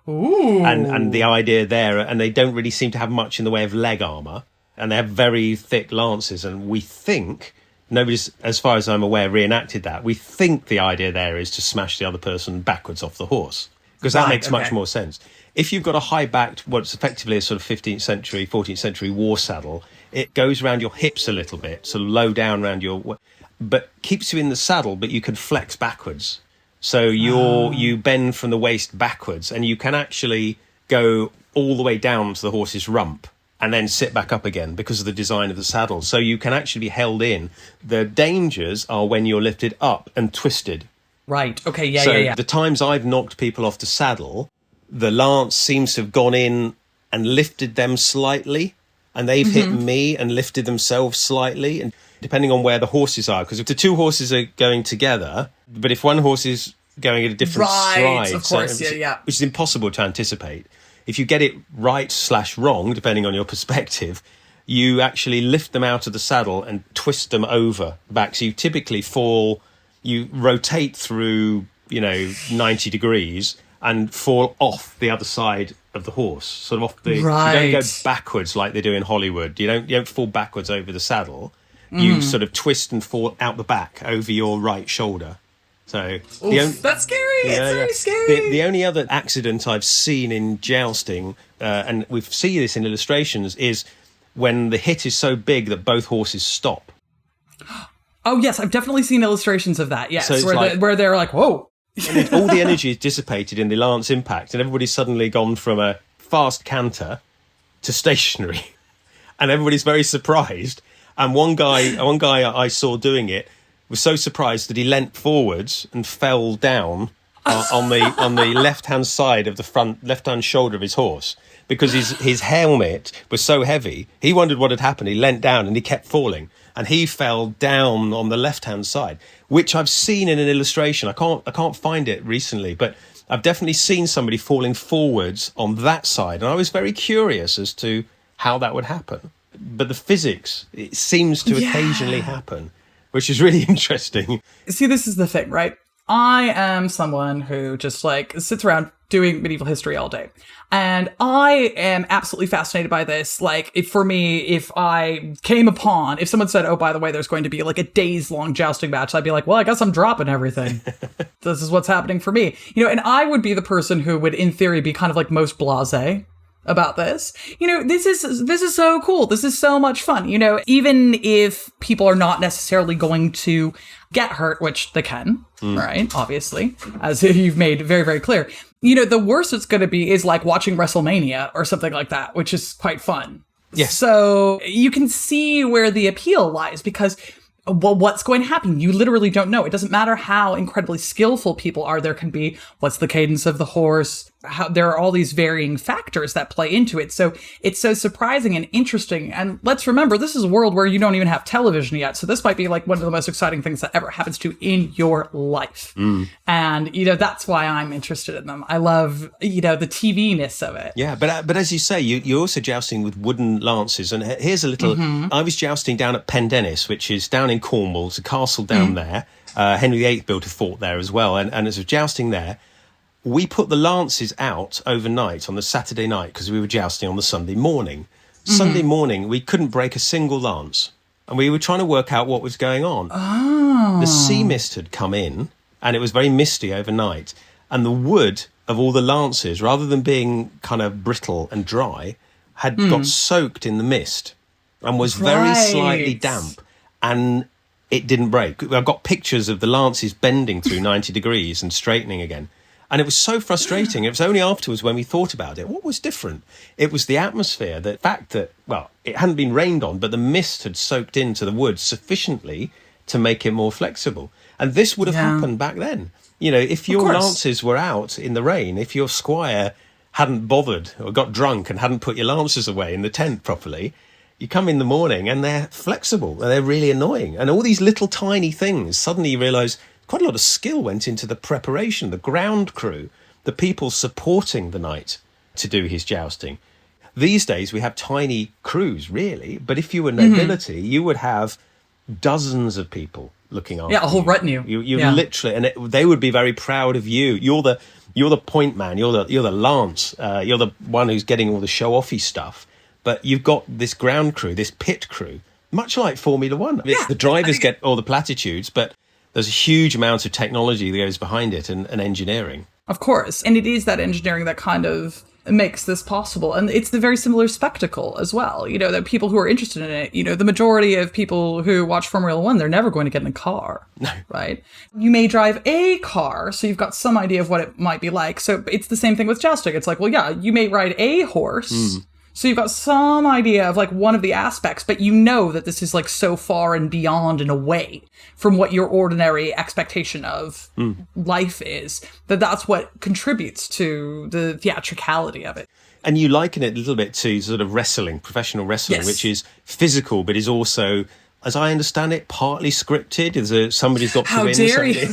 Ooh. And the idea there, and they don't really seem to have much in the way of leg armour, and they have very thick lances, and we think... Nobody's, as far as I'm aware, reenacted that. We think the idea there is to smash the other person backwards off the horse, because that makes much more sense. If you've got a high-backed, what's effectively a sort of 15th century, 14th century war saddle, it goes around your hips a little bit, sort of low down around but keeps you in the saddle, but you can flex backwards. So you bend from the waist backwards, and you can actually go all the way down to the horse's rump and then sit back up again because of the design of the saddle. So you can actually be held in. The dangers are when you're lifted up and twisted. Right. Okay. So the times I've knocked people off the saddle, the lance seems to have gone in and lifted them slightly, and they've hit me and lifted themselves slightly. And depending on where the horses are, because if the two horses are going together, but if one horse is going at a different stride, of course, which is impossible to anticipate. If you get it right/wrong, depending on your perspective, you actually lift them out of the saddle and twist them over back. So you typically you rotate through, 90 degrees and fall off the other side of the horse, sort of off the... Right. You don't go backwards like they do in Hollywood. You don't fall backwards over the saddle. You sort of twist and fall out the back over your right shoulder. So that's scary. It's very scary. The only other accident I've seen in jousting, and we see this in illustrations, is when the hit is so big that both horses stop. Oh, yes, I've definitely seen illustrations of that, yes, So it's where they're like, whoa. And all the energy is dissipated in the lance impact, and everybody's suddenly gone from a fast canter to stationary. And everybody's very surprised. And one guy I saw doing it was so surprised that he leant forwards and fell down on the left-hand side of the front left-hand shoulder of his horse, because his helmet was so heavy. He wondered what had happened. He leant down and he kept falling, and he fell down on the left-hand side, which I've seen in an illustration. I can't find it recently, but I've definitely seen somebody falling forwards on that side, and I was very curious as to how that would happen. But the physics, it seems to occasionally happen, which is really interesting. See, this is the thing, right? I am someone who just like sits around doing medieval history all day. And I am absolutely fascinated by this. Like, if I came upon, if someone said, oh, by the way, there's going to be like a days-long jousting match, I'd be like, well, I guess I'm dropping everything. This is what's happening for me. And I would be the person who would, in theory, be kind of like most blasé about this. This is so cool. This is so much fun. Even if people are not necessarily going to get hurt, which they can, right? Obviously, as you've made very, very clear. The worst it's going to be is like watching WrestleMania or something like that, which is quite fun. Yes. So you can see where the appeal lies, because what's going to happen? You literally don't know. It doesn't matter how incredibly skillful people are. There can be, what's the cadence of the horse? There are all these varying factors that play into it. So it's so surprising and interesting. And let's remember, this is a world where you don't even have television yet. So this might be like one of the most exciting things that ever happens to you in your life. And, that's why I'm interested in them. I love, the TV-ness of it. Yeah, but as you say, you're also jousting with wooden lances. And here's a little... I was jousting down at Pendennis, which is down in Cornwall. It's a castle down there. Henry VIII built a fort there as well. And as of jousting there, we put the lances out overnight on the Saturday night because we were jousting on the Sunday morning. Sunday morning, we couldn't break a single lance. And we were trying to work out what was going on. Oh. The sea mist had come in, and it was very misty overnight. And the wood of all the lances, rather than being kind of brittle and dry, had got soaked in the mist and was very slightly damp. And it didn't break. I've got pictures of the lances bending through 90 degrees and straightening again. And it was so frustrating. It was only afterwards when we thought about it. What was different? It was the atmosphere, the fact that, well, it hadn't been rained on, but the mist had soaked into the wood sufficiently to make it more flexible. And this would have happened back then. If your lances were out in the rain, if your squire hadn't bothered or got drunk and hadn't put your lances away in the tent properly, you come in the morning and they're flexible and they're really annoying. And all these little tiny things, suddenly you realise quite a lot of skill went into the preparation, the ground crew, the people supporting the knight to do his jousting. These days we have tiny crews, really, but if you were nobility, you would have dozens of people looking after you. Yeah, a whole retinue. You literally, and they would be very proud of you. You're the point man. You're the lance. You're the one who's getting all the show-offy stuff. But you've got this ground crew, this pit crew, much like Formula One. Yeah, the drivers get all the platitudes, but there's a huge amount of technology that goes behind it and engineering. Of course. And it is that engineering that kind of makes this possible. And it's the very similar spectacle as well. That people who are interested in it, the majority of people who watch Formula One, they're never going to get in a car. No. Right? You may drive a car, so you've got some idea of what it might be like. So it's the same thing with jousting. It's like, well, yeah, you may ride a horse. So you've got some idea of like one of the aspects, but that this is like so far and beyond and away from what your ordinary expectation of life is, that's what contributes to the theatricality of it. And you liken it a little bit to sort of wrestling, professional wrestling, which is physical, but is also, as I understand it, partly scripted. Somebody's got to win. How dare you?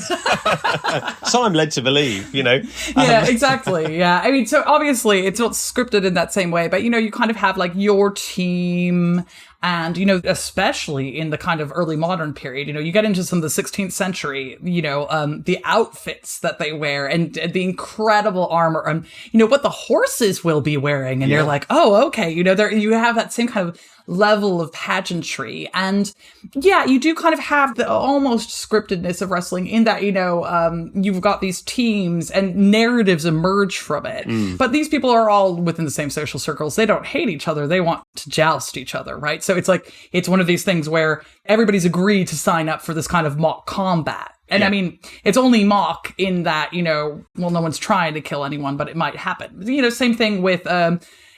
So I'm led to believe, Yeah, exactly. Yeah. I mean, so obviously it's not scripted in that same way, but, you kind of have like your team and, especially in the kind of early modern period, you get into some of the 16th century, the outfits that they wear and the incredible armor and, what the horses will be wearing. And you're like, oh, okay. You have that same kind of level of pageantry. And you do kind of have the almost scriptedness of wrestling in that, you've got these teams and narratives emerge from it. But these people are all within the same social circles. They don't hate each other. They want to joust each other, right? So So it's like, it's one of these things where everybody's agreed to sign up for this kind of mock combat. And I mean, it's only mock in that, no one's trying to kill anyone, but it might happen. Same thing with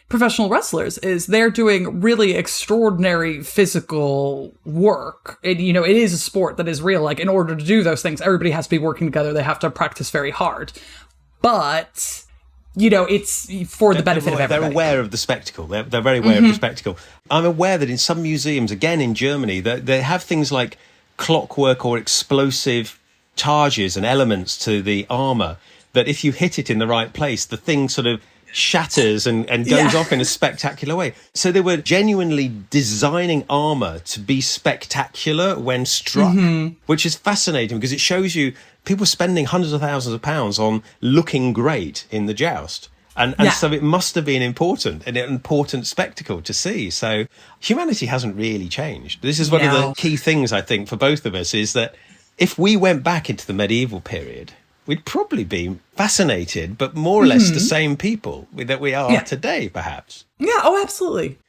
professional wrestlers, is they're doing really extraordinary physical work. And, it is a sport that is real. Like, in order to do those things, everybody has to be working together. They have to practice very hard. But, it's for the benefit of everybody. They're aware of the spectacle. They're very aware of the spectacle. I'm aware that in some museums, again in Germany, they have things like clockwork or explosive charges and elements to the armour that if you hit it in the right place, the thing sort of shatters and goes off in a spectacular way. So they were genuinely designing armour to be spectacular when struck, which is fascinating because it shows you people spending hundreds of thousands of pounds on looking great in the joust. And so it must have been important, an important spectacle to see. So humanity hasn't really changed. This is one of the key things, I think, for both of us, is that if we went back into the medieval period, we'd probably be fascinated, but more or less the same people that we are today, perhaps. Yeah, oh, absolutely.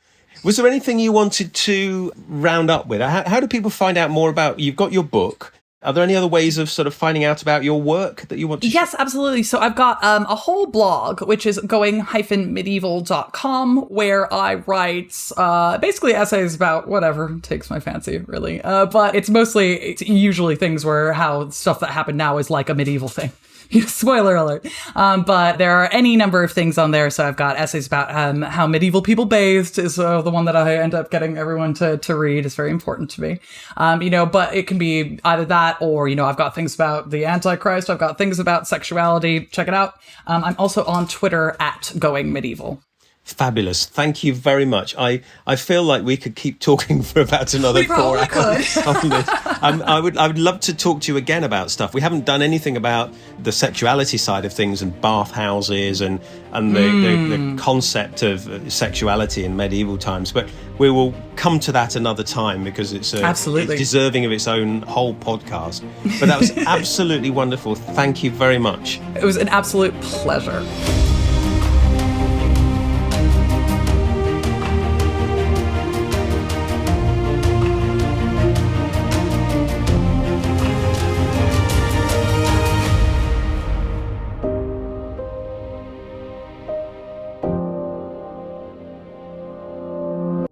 Was there anything you wanted to round up with? How do people find out more about, you've got your book. Are there any other ways of sort of finding out about your work that you want to share? Yes, absolutely. So I've got a whole blog, which is going-medieval.com, where I write basically essays about whatever takes my fancy, really. But it's usually things where how stuff that happened now is like a medieval thing. Spoiler alert. But there are any number of things on there. So I've got essays about how medieval people bathed is the one that I end up getting everyone to read. It's very important to me. But it can be either that or, I've got things about the Antichrist. I've got things about sexuality. Check it out. I'm also on Twitter at Going Medieval. Fabulous. Thank you very much. I feel like we could keep talking for about another 4 hours on this. I would love to talk to you again about stuff. We haven't done anything about the sexuality side of things and bathhouses and the concept of sexuality in medieval times. But we will come to that another time because it's deserving of its own whole podcast. But that was absolutely wonderful. Thank you very much. It was an absolute pleasure.